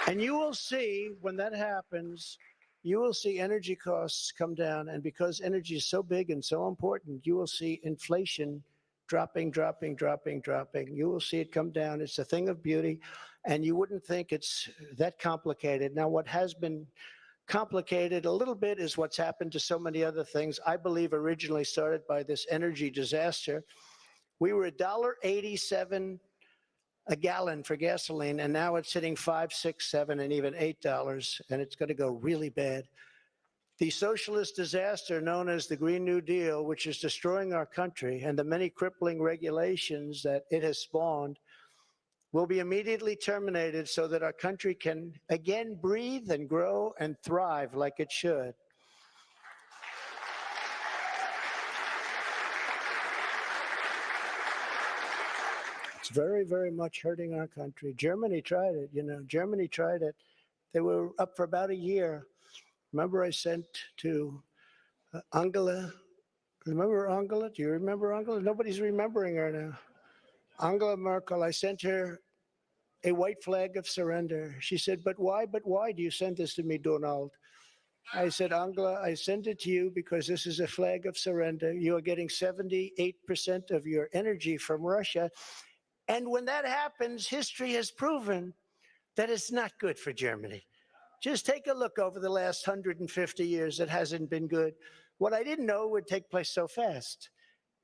And you will see, when that happens, you will see energy costs come down. And because energy is so big and so important, you will see inflation dropping. You will see it come down. It's a thing of beauty. And you wouldn't think it's that complicated. Now, what has been complicated a little bit is what's happened to so many other things. I believe originally started by this energy disaster. We were $1.87 a gallon for gasoline, and now it's hitting $5, $6, $7, and even $8, and it's going to go really bad. The socialist disaster known as the Green New Deal, which is destroying our country, and the many crippling regulations that it has spawned, will be immediately terminated so that our country can again breathe and grow and thrive like it should. It's very, very much hurting our country. Germany tried it, Germany tried it. They were up for about a year. Remember I sent to Angela. Remember Angela? Do you remember Angela? Nobody's remembering her now. Angela Merkel, I sent her a white flag of surrender. She said, but why do you send this to me, Donald? I said, Angela, I send it to you because this is a flag of surrender. You are getting 78% of your energy from Russia. And when that happens, history has proven that it's not good for Germany. Just take a look over the last 150 years. It hasn't been good. What I didn't know would take place so fast.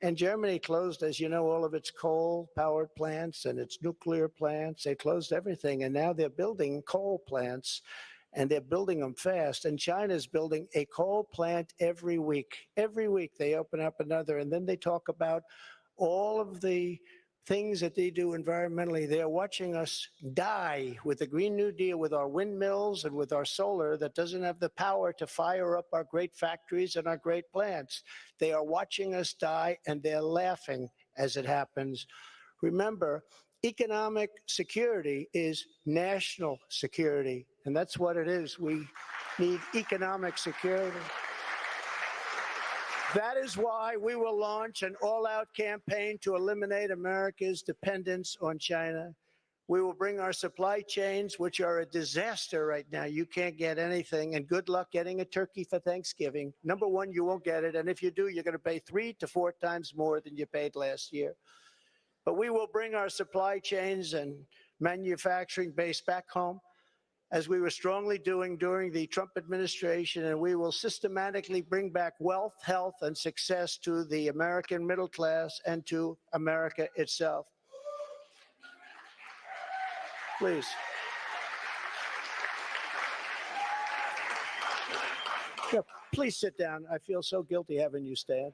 And Germany closed, as you know, all of its coal-powered plants and its nuclear plants. They closed everything, and now they're building coal plants, and they're building them fast. And China's building a coal plant every week. Every week they open up another, and then they talk about all of the things that they do environmentally. They are watching us die with the Green New Deal, with our windmills and with our solar that doesn't have the power to fire up our great factories and our great plants. They are watching us die, and they're laughing as it happens. Remember, economic security is national security, and that's what it is. We need economic security. That is why we will launch an all-out campaign to eliminate America's dependence on China. We will bring our supply chains, which are a disaster right now. You can't get anything, and good luck getting a turkey for Thanksgiving. Number one, you won't get it, and if you do, you're going to pay 3 to 4 times more than you paid last year. But we will bring our supply chains and manufacturing base back home, as we were strongly doing during the Trump administration, and we will systematically bring back wealth, health, and success to the American middle class and to America itself. Please. Yeah, please sit down. I feel so guilty having you stand.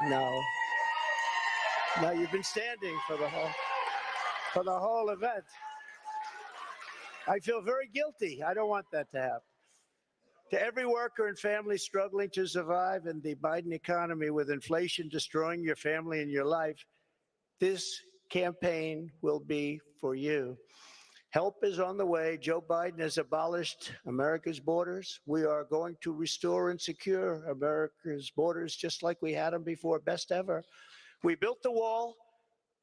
No. No, you've been standing for the whole event. I feel very guilty. I don't want that to happen. To every worker and family struggling to survive in the Biden economy with inflation destroying your family and your life, this campaign will be for you. Help is on the way. Joe Biden has abolished America's borders. We are going to restore and secure America's borders just like we had them before, best ever. We built the wall,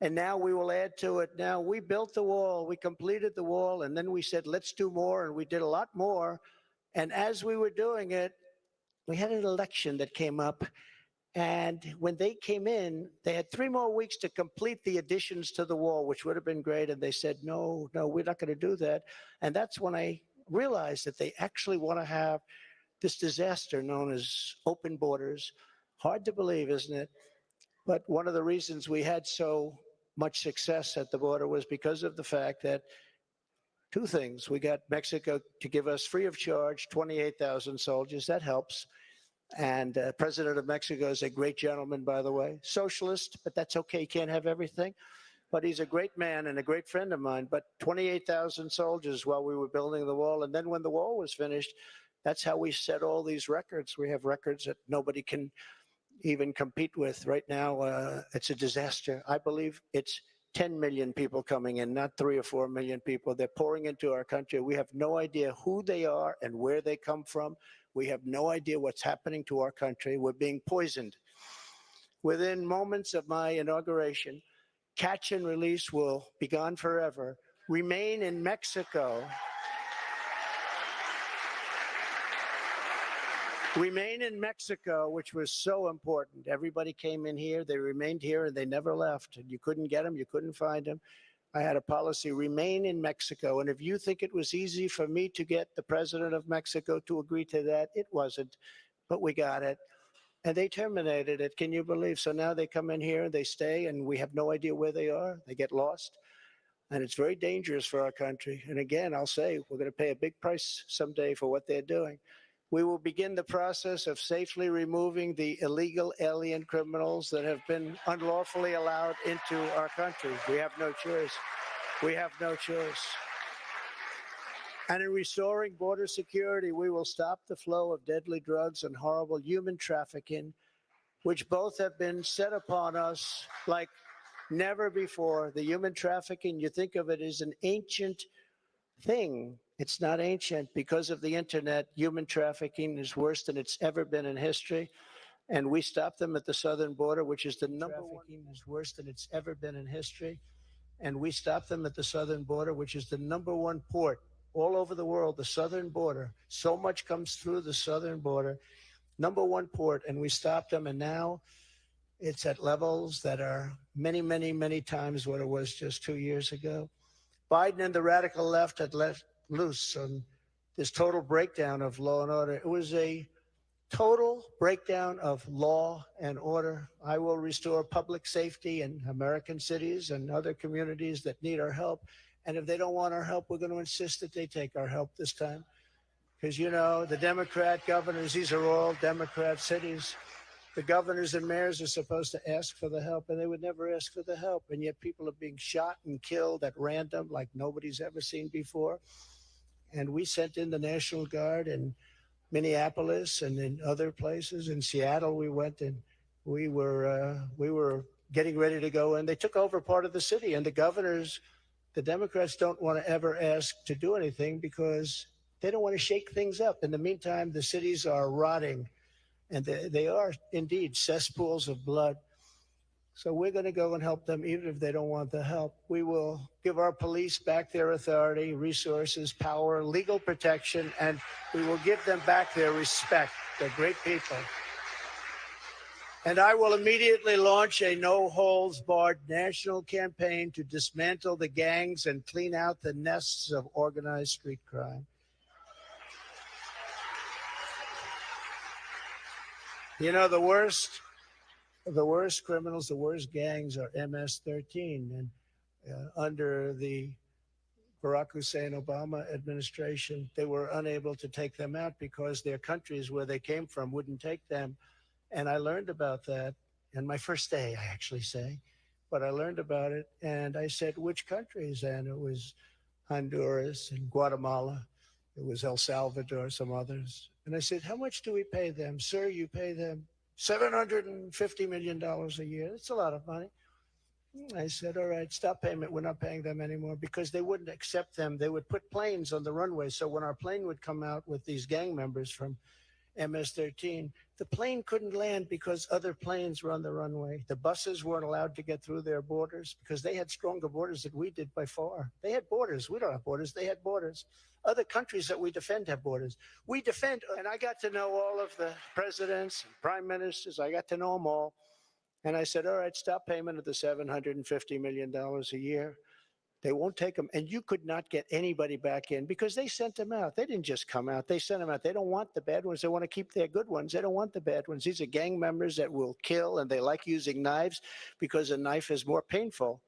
and now we will add to it. Now, we built the wall, we completed the wall, and then we said, let's do more, and we did a lot more. And as we were doing it, we had an election that came up, and when they came in, they had 3 more weeks to complete the additions to the wall, which would have been great, and they said, no, we're not going to do that. And that's when I realized that they actually want to have this disaster known as open borders. Hard to believe, isn't it? But one of the reasons we had so much success at the border was because of the fact that two things. We got Mexico to give us free of charge 28,000 soldiers. That helps. And President of Mexico is a great gentleman, by the way. Socialist, but that's okay. He can't have everything. But he's a great man and a great friend of mine. But 28,000 soldiers while we were building the wall. And then when the wall was finished, that's how we set all these records. We have records that nobody can even compete with. Right now, it's a disaster. I believe it's 10 million people coming in, not 3 or 4 million people. They're pouring into our country. We have no idea who they are and where they come from. We have no idea what's happening to our country. We're being poisoned. Within moments of my inauguration, catch and release will be gone forever. Remain in Mexico. Remain in Mexico, which was so important. Everybody came in here, they remained here, and they never left. And you couldn't get them, you couldn't find them. I had a policy, remain in Mexico. And if you think it was easy for me to get the president of Mexico to agree to that, it wasn't. But we got it. And they terminated it. Can you believe? So now they come in here and they stay, and we have no idea where they are. They get lost. And it's very dangerous for our country. And again, I'll say, we're going to pay a big price someday for what they're doing. We will begin the process of safely removing the illegal alien criminals that have been unlawfully allowed into our country. We have no choice. We have no choice. And in restoring border security, we will stop the flow of deadly drugs and horrible human trafficking, which both have been set upon us like never before. The human trafficking, you think of it as an ancient thing. It's not ancient. Because of the internet, human trafficking is worse than it's ever been in history. And we stop them at the southern border, which is the number one. Trafficking is worse than it's ever been in history. And we stop them at the southern border, which is the number one port all over the world, the southern border. So much comes through the southern border, number one port, and we stopped them. And now it's at levels that are many, many, many times what it was just 2 years ago. Biden and the radical left had let loose on this total breakdown of law and order. It was a total breakdown of law and order. I will restore public safety in American cities and other communities that need our help. And if they don't want our help, we're going to insist that they take our help this time. Because, you know, the Democrat governors, these are all Democrat cities. The governors and mayors are supposed to ask for the help, and they would never ask for the help. And yet people are being shot and killed at random like nobody's ever seen before. And we sent in the National Guard in Minneapolis and in other places. In Seattle, we went and we were getting ready to go, and they took over part of the city. And the governors, the Democrats don't want to ever ask to do anything because they don't want to shake things up. In the meantime, the cities are rotting, and they are indeed cesspools of blood. So we're going to go and help them even if they don't want the help. We will give our police back their authority, resources, power, legal protection, and we will give them back their respect. They're great people. And I will immediately launch a no-holds-barred national campaign to dismantle the gangs and clean out the nests of organized street crime. You know, the worst criminals, the worst gangs are MS-13. And under the Barack Hussein Obama administration, they were unable to take them out because their countries where they came from wouldn't take them. And I learned about that in my first day, I actually say. But I learned about it, and I said, which countries? And it was Honduras and Guatemala. It was El Salvador, some others. And I said, how much do we pay them? Sir, you pay them $750 million a year. That's a lot of money. I said, all right, stop payment. We're not paying them anymore because they wouldn't accept them. They would put planes on the runway. So when our plane would come out with these gang members from MS-13, the plane couldn't land because other planes were on the runway. The buses weren't allowed to get through their borders because they had stronger borders than we did by far. They had borders. We don't have borders. They had borders. Other countries that we defend have borders. We defend, and I got to know all of the presidents and prime ministers. I got to know them all. And I said, all right, stop payment of the $750 million a year. They won't take them. And you could not get anybody back in because they sent them out. They didn't just come out. They sent them out. They don't want the bad ones. They want to keep their good ones. They don't want the bad ones. These are gang members that will kill, and they like using knives because a knife is more painful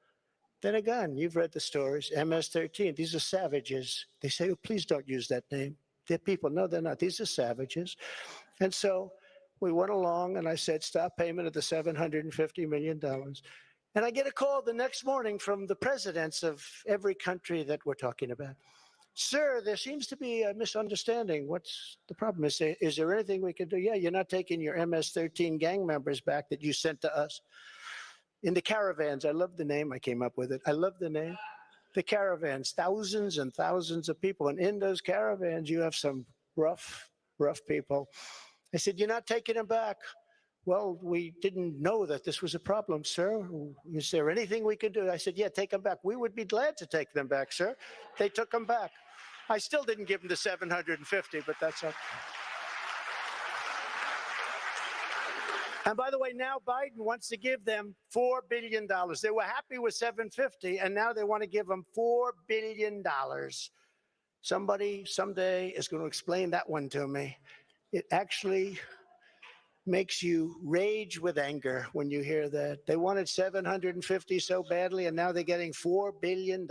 then a gun. You've read the stories. MS-13. These are savages. They say, oh, please don't use that name. They're people. No, they're not. These are savages. And so we went along, and I said, stop payment of the $750 million. And I get a call the next morning from the presidents of every country that we're talking about. Sir, there seems to be a misunderstanding. What's the problem? Is there anything we can do? Yeah, you're not taking your MS-13 gang members back that you sent to us. In the caravans, I love the name. I came up with it. I love the name. The caravans, thousands and thousands of people. And in those caravans, you have some rough people. I said, you're not taking them back. Well, we didn't know that this was a problem, sir. Is there anything we can do? I said, yeah, take them back. We would be glad to take them back, sir. They took them back. I still didn't give them the 750, but that's okay. And by the way, now Biden wants to give them $4 billion. They were happy with 750, and now they want to give them $4 billion. Somebody someday is going to explain that one to me. It actually makes you rage with anger when you hear that. They wanted 750 so badly, and now they're getting $4 billion.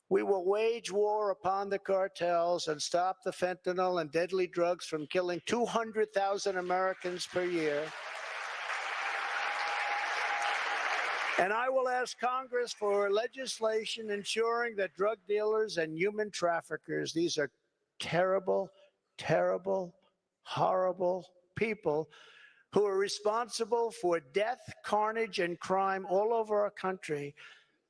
We will wage war upon the cartels and stop the fentanyl and deadly drugs from killing 200,000 Americans per year. And I will ask Congress for legislation ensuring that drug dealers and human traffickers, these are terrible, terrible, horrible people who are responsible for death, carnage, and crime all over our country.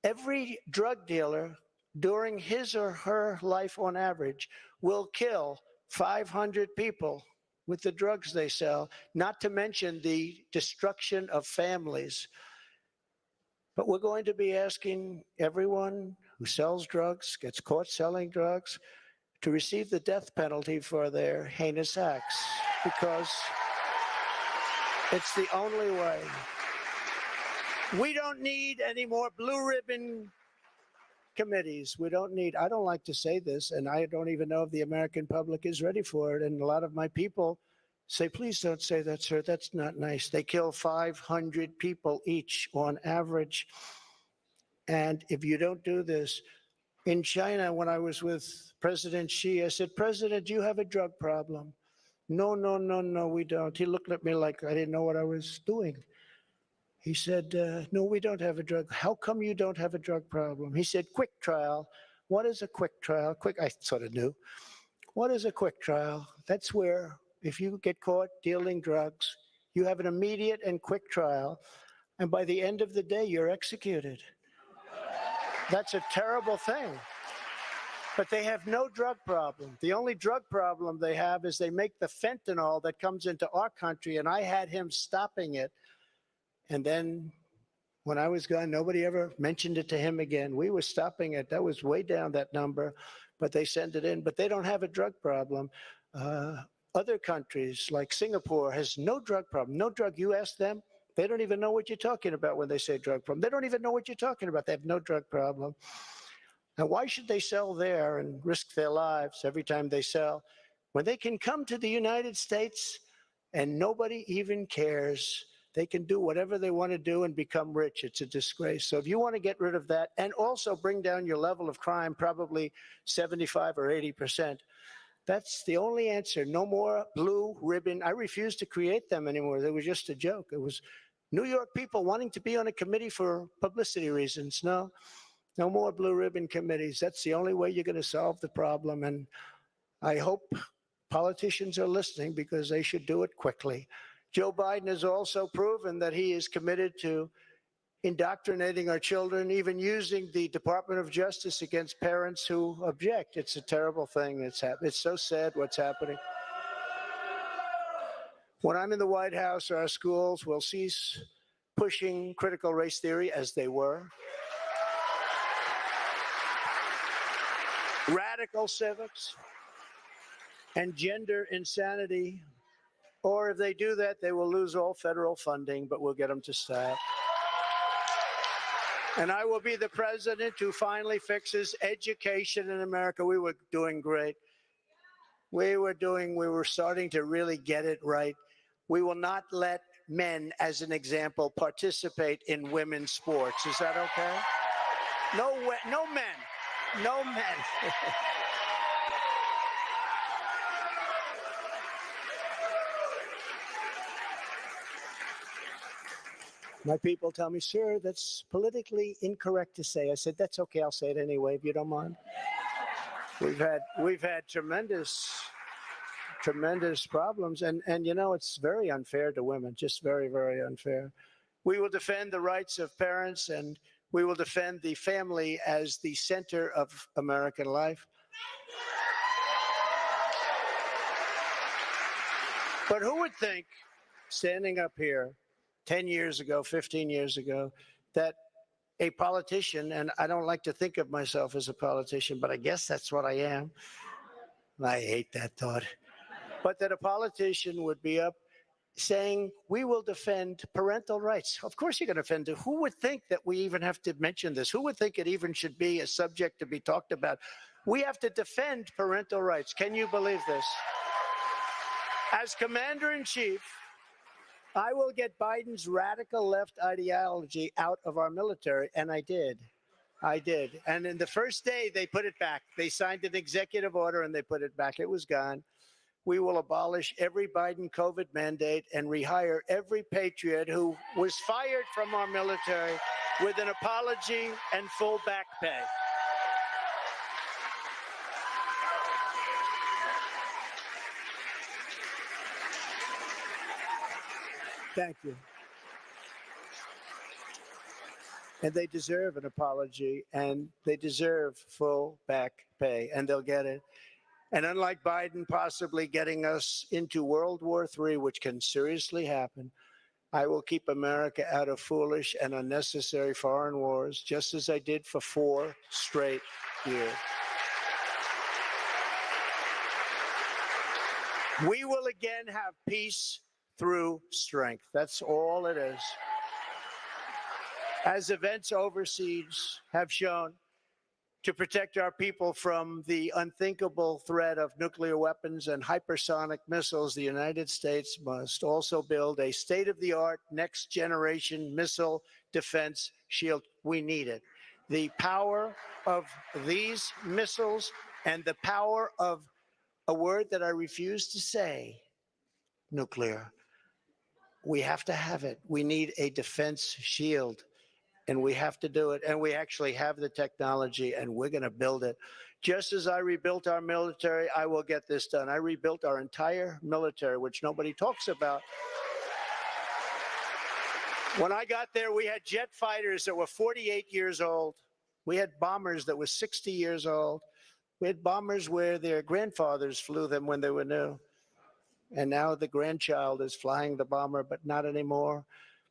Every drug dealer during his or her life on average will kill 500 people with the drugs they sell, not to mention the destruction of families. But we're going to be asking everyone who sells drugs, gets caught selling drugs, to receive the death penalty for their heinous acts, because it's the only way. We don't need any more blue ribbon committees. We don't need, I don't like to say this, and I don't even know if the American public is ready for it. And a lot of my people say, please don't say that, sir. That's not nice. They kill 500 people each on average. And if you don't do this, in China, when I was with President Xi, I said, President, do you have a drug problem? No, no, no, no, we don't. He looked at me like I didn't know what I was doing. He said, no, we don't have a drug. How come you don't have a drug problem? He said, quick trial. What is a quick trial? I sort of knew. What is a quick trial? That's where if you get caught dealing drugs, you have an immediate and quick trial, and by the end of the day, you're executed. That's a terrible thing. But they have no drug problem. The only drug problem they have is they make the fentanyl that comes into our country, and I had him stopping it. And then when I was gone, nobody ever mentioned it to him again. We were stopping it. That was way down, that number, but they send it in. But they don't have a drug problem. Other countries like Singapore has no drug problem, no drug. You ask them, they don't even know what you're talking about when they say drug problem. They don't even know what you're talking about. They have no drug problem. Now, why should they sell there and risk their lives every time they sell when they can come to the United States and nobody even cares? They can do whatever they want to do and become rich. It's a disgrace. So if you want to get rid of that and also bring down your level of crime, probably 75 or 80%, that's the only answer. No more blue ribbon. I refuse to create them anymore. They were just a joke. It was New York people wanting to be on a committee for publicity reasons. No more blue ribbon committees. That's the only way you're going to solve the problem. And I hope politicians are listening, because they should do it quickly. Joe Biden has also proven that he is committed to indoctrinating our children, even using the Department of Justice against parents who object. It's a terrible thing that's happening. It's so sad what's happening. When I'm in the White House, our schools will cease pushing critical race theory, as they were. Radical civics and gender insanity. Or if they do that, they will lose all federal funding, but we'll get them to stop. And I will be the president who finally fixes education in America. We were doing great. We were starting to really get it right. We will not let men, as an example, participate in women's sports. Is that okay? No men. No men. My people tell me, sir, that's politically incorrect to say. I said, that's okay. I'll say it anyway, if you don't mind. We've had tremendous problems, and you know, it's very unfair to women, just very, very unfair. We will defend the rights of parents, and we will defend the family as the center of American life. But who would think, standing up here 10 years ago, 15 years ago, that a politician, and I don't like to think of myself as a politician, but I guess that's what I am. I hate that thought. But that a politician would be up saying, we will defend parental rights. Of course you're going to defend it. Who would think that we even have to mention this? Who would think it even should be a subject to be talked about? We have to defend parental rights. Can you believe this? As commander-in-chief, I will get Biden's radical left ideology out of our military, and I did. And in the first day, they put it back. They signed an executive order, and they put it back. It was gone. We will abolish every Biden COVID mandate and rehire every patriot who was fired from our military with an apology and full back pay. Thank you. And they deserve an apology, and they deserve full back pay, and they'll get it. And unlike Biden possibly getting us into World War III, which can seriously happen, I will keep America out of foolish and unnecessary foreign wars, just as I did for 4 straight years. We will again have peace through strength. That's all it is. As events overseas have shown, to protect our people from the unthinkable threat of nuclear weapons and hypersonic missiles, the United States must also build a state-of-the-art, next-generation missile defense shield. We need it. The power of these missiles and the power of a word that I refuse to say, nuclear. We have to have it. We need a defense shield. And we have to do it. And we actually have the technology, and we're going to build it. Just as I rebuilt our military, I will get this done. I rebuilt our entire military, which nobody talks about. When I got there, we had jet fighters that were 48 years old. We had bombers that were 60 years old. We had bombers where their grandfathers flew them when they were new. And now the grandchild is flying the bomber, but not anymore.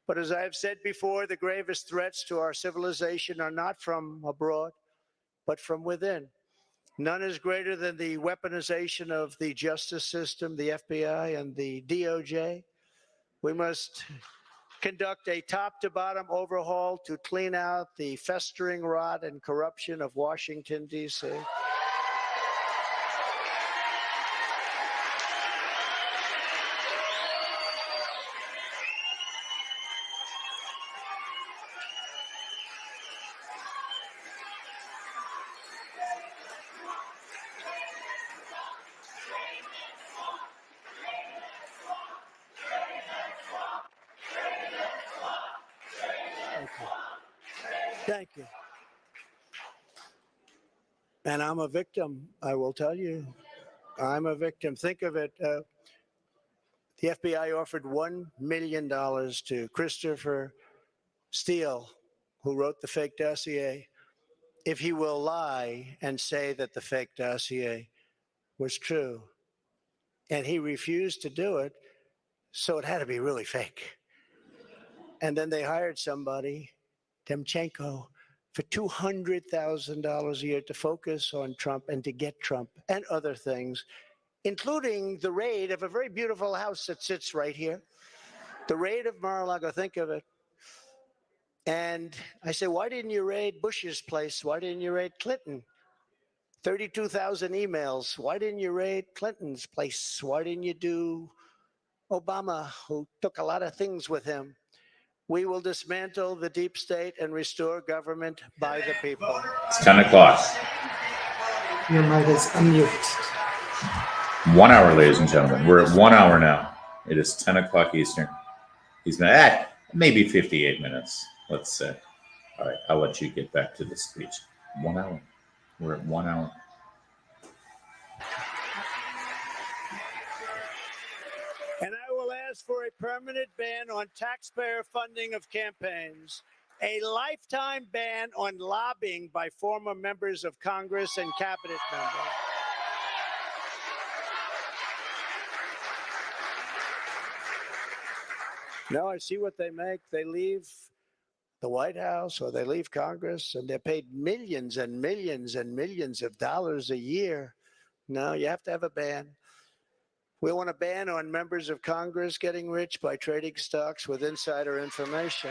But as I have said before, the gravest threats to our civilization are not from abroad, but from within. None is greater than the weaponization of the justice system, the FBI, and the DOJ. We must conduct a top-to-bottom overhaul to clean out the festering rot and corruption of Washington, D.C. Thank you. And I'm a victim, I will tell you. I'm a victim. Think of it. The FBI offered $1 million to Christopher Steele, who wrote the fake dossier, if he will lie and say that the fake dossier was true. And he refused to do it, so it had to be really fake. And then they hired somebody, Demchenko, for $200,000 a year to focus on Trump and to get Trump and other things, including the raid of a very beautiful house that sits right here. The raid of Mar-a-Lago, think of it. And I said, why didn't you raid Bush's place? Why didn't you raid Clinton? 32,000 emails. Why didn't you raid Clinton's place? Why didn't you do Obama, who took a lot of things with him? We will dismantle the deep state and restore government by the people. It's 10 o'clock. Your mic is unmute. 1 hour, ladies and gentlemen. We're at 1 hour now. It is 10 o'clock Eastern. He's been at maybe 58 minutes, let's say. All right, I'll let you get back to the speech. 1 hour. We're at 1 hour. And I will ask for a permanent ban on taxpayer funding of campaigns, a lifetime ban on lobbying by former members of Congress and cabinet members. No, I see what they make. They leave the White House or they leave Congress and they're paid millions and millions and millions of dollars a year. No, you have to have a ban. We want a ban on members of Congress getting rich by trading stocks with insider information.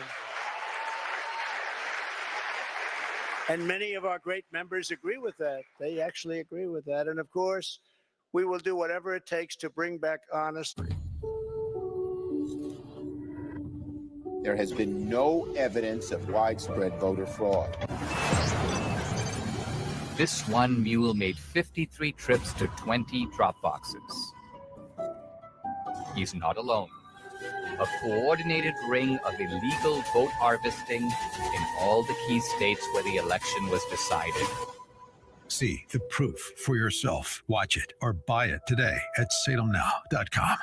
And many of our great members agree with that. They actually agree with that. And of course, we will do whatever it takes to bring back honesty. There has been no evidence of widespread voter fraud. This one mule made 53 trips to 20 drop boxes. He's not alone. A coordinated ring of illegal vote harvesting in all the key states where the election was decided. See the proof for yourself. Watch it or buy it today at salemnow.com.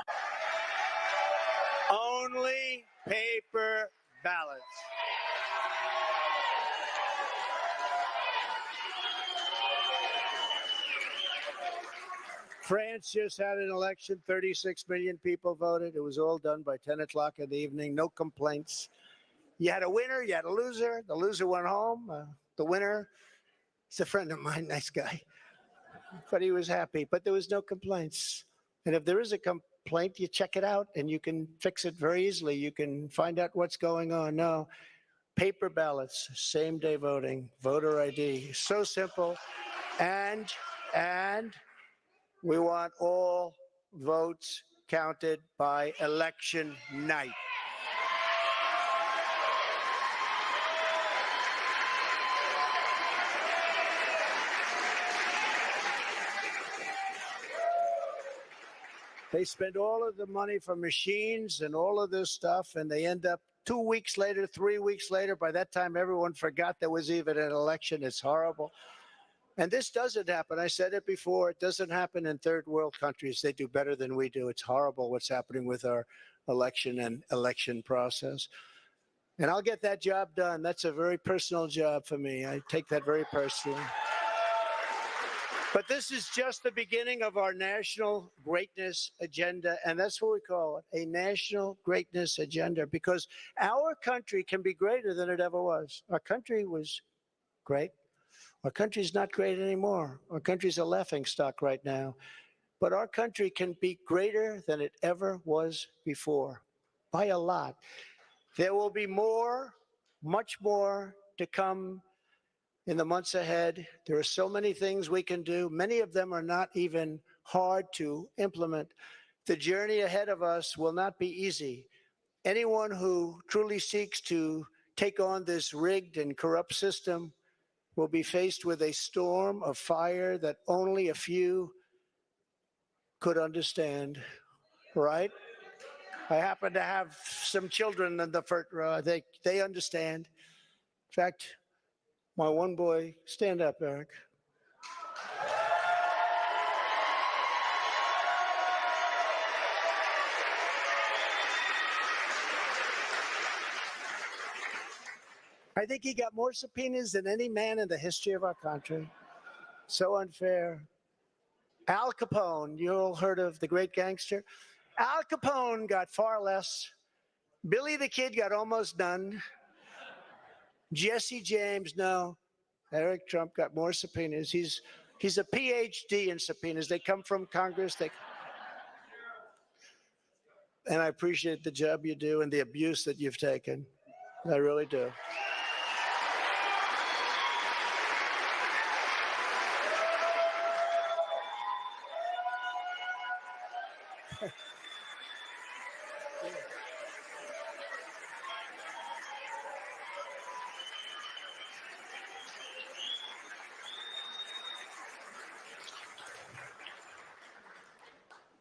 Only paper ballots. France just had an election. 36 million people voted. It was all done by 10 o'clock in the evening. No complaints. You had a winner, you had a loser. The loser went home. The winner, he's a friend of mine, nice guy. But he was happy. But there was no complaints. And if there is a complaint, you check it out and you can fix it very easily. You can find out what's going on. No, paper ballots, same day voting, voter ID. So simple. And we want all votes counted by election night. They spend all of the money for machines and all of this stuff, and they end up 2 weeks later, 3 weeks later. By that time, everyone forgot there was even an election. It's horrible. And this doesn't happen. I said it before. It doesn't happen in third world countries. They do better than we do. It's horrible what's happening with our election and election process. And I'll get that job done. That's a very personal job for me. I take that very personally. But this is just the beginning of our national greatness agenda. And that's what we call it, a national greatness agenda, because our country can be greater than it ever was. Our country was great. Our country's not great anymore. Our country's a laughingstock right now. But our country can be greater than it ever was before, by a lot. There will be more, much more to come in the months ahead. There are so many things we can do. Many of them are not even hard to implement. The journey ahead of us will not be easy. Anyone who truly seeks to take on this rigged and corrupt system will be faced with a storm of fire that only a few could understand, right? I happen to have some children in the front row. They understand. In fact, my one boy, stand up, Eric. I think he got more subpoenas than any man in the history of our country. So unfair. Al Capone, you all heard of the great gangster? Al Capone got far less. Billy the Kid got almost none. Jesse James, no. Eric Trump got more subpoenas. He's a PhD in subpoenas. They come from Congress. And I appreciate the job you do and the abuse that you've taken. I really do.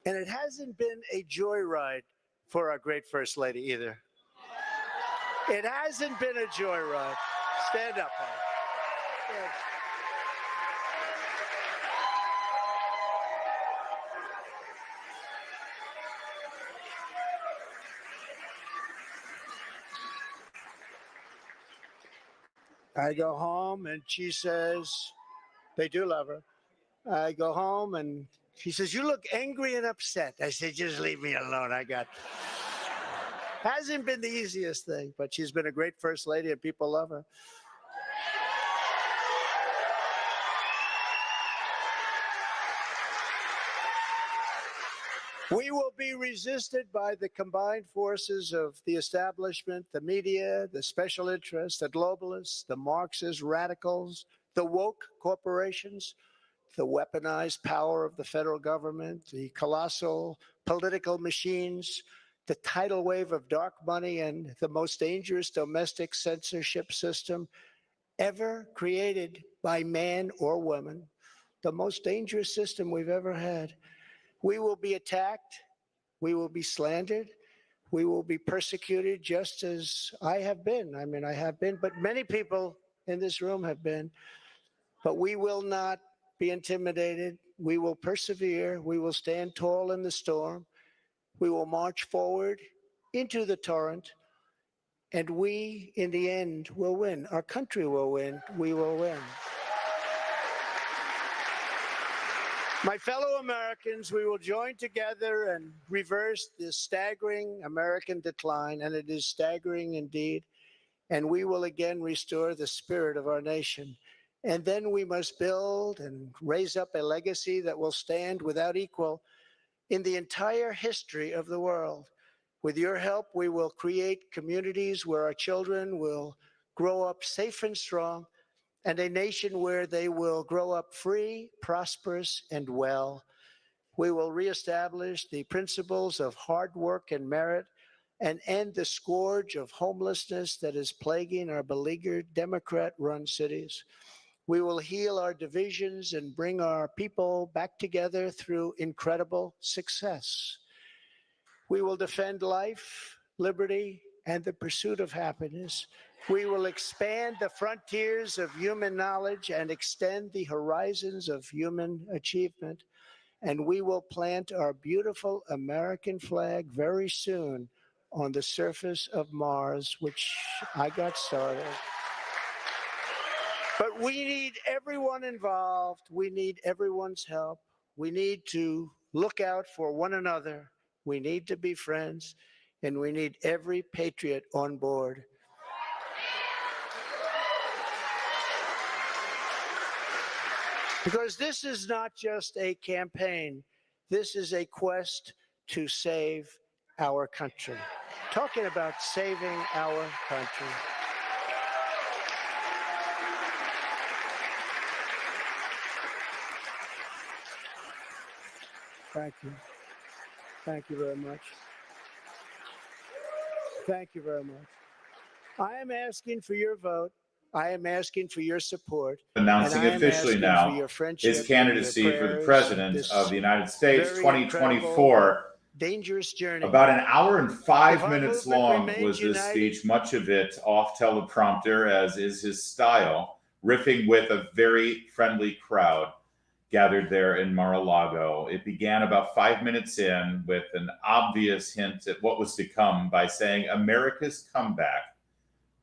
And it hasn't been a joyride for our great First Lady either. It hasn't been a joyride. Stand up, Holly. Yes. I go home and she says, they do love her. I go home and she says, you look angry and upset. I said, just leave me alone. Hasn't been the easiest thing, but she's been a great First Lady and people love her. We will be resisted by the combined forces of the establishment, the media, the special interests, the globalists, the Marxist radicals, the woke corporations, the weaponized power of the federal government, the colossal political machines, the tidal wave of dark money, and the most dangerous domestic censorship system ever created by man or woman, the most dangerous system we've ever had. We will be attacked. We will be slandered. We will be persecuted just as I have been. I mean, I have been, but many people in this room have been. But we will not be intimidated. We will persevere. We will stand tall in the storm. We will march forward into the torrent. And we, in the end, will win. Our country will win. We will win. My fellow Americans, we will join together and reverse this staggering American decline, and it is staggering indeed, and we will again restore the spirit of our nation. And then we must build and raise up a legacy that will stand without equal in the entire history of the world. With your help, we will create communities where our children will grow up safe and strong, and a nation where they will grow up free, prosperous, and well. We will reestablish the principles of hard work and merit and end the scourge of homelessness that is plaguing our beleaguered Democrat-run cities. We will heal our divisions and bring our people back together through incredible success. We will defend life, liberty, and the pursuit of happiness. We will expand the frontiers of human knowledge and extend the horizons of human achievement. And we will plant our beautiful American flag very soon on the surface of Mars, which I got started. But we need everyone involved. We need everyone's help. We need to look out for one another. We need to be friends, and we need every patriot on board. Because this is not just a campaign. This is a quest to save our country. Talking about saving our country. Thank you. Thank you very much. Thank you very much. I am asking for your vote. I am asking for your support. Announcing officially now his candidacy for the President of the United States 2024. Dangerous journey. About an hour and 5 minutes long was this speech, much of it off teleprompter, as is his style, riffing with a very friendly crowd gathered there in Mar-a-Lago. It began about 5 minutes in with an obvious hint at what was to come by saying America's comeback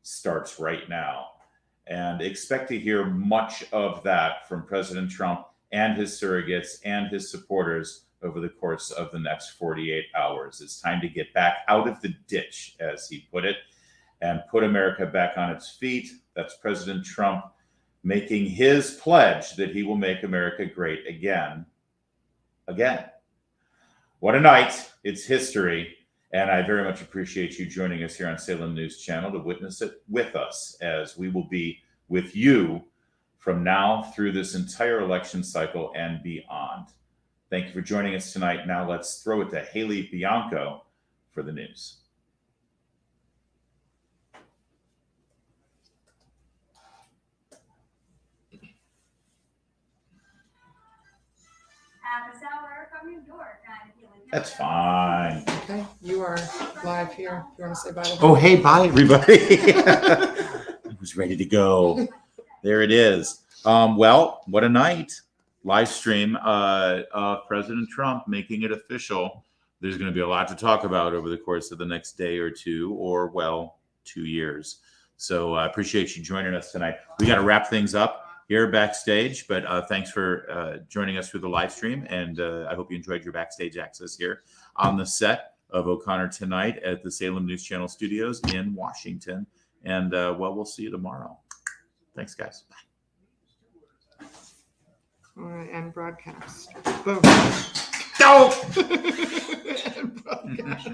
starts right now. And expect to hear much of that from President Trump and his surrogates and his supporters over the course of the next 48 hours. It's time to get back out of the ditch, as he put it, and put America back on its feet. That's President Trump making his pledge that he will make America great again. Again. What a night. It's history. And I very much appreciate you joining us here on Salem News Channel to witness it with us, as we will be with you from now through this entire election cycle and beyond. Thank you for joining us tonight. Now let's throw it to Haley Bianco for the news. At this hour, That's fine. Okay, you are live here. You want to say bye to Oh, hey, bye, everybody. I was ready to go. There it is. Well, what a night. Live stream of President Trump making it official. There's going to be a lot to talk about over the course of the next day or two, or, well, 2 years. So I appreciate you joining us tonight. We got to wrap things up here backstage, but thanks for joining us through the live stream. And I hope you enjoyed your backstage access here on the set of O'Connor Tonight at the Salem News Channel studios in Washington. And well, we'll see you tomorrow. Thanks, guys. Bye. All right, and broadcast. Boom. Go! And broadcast.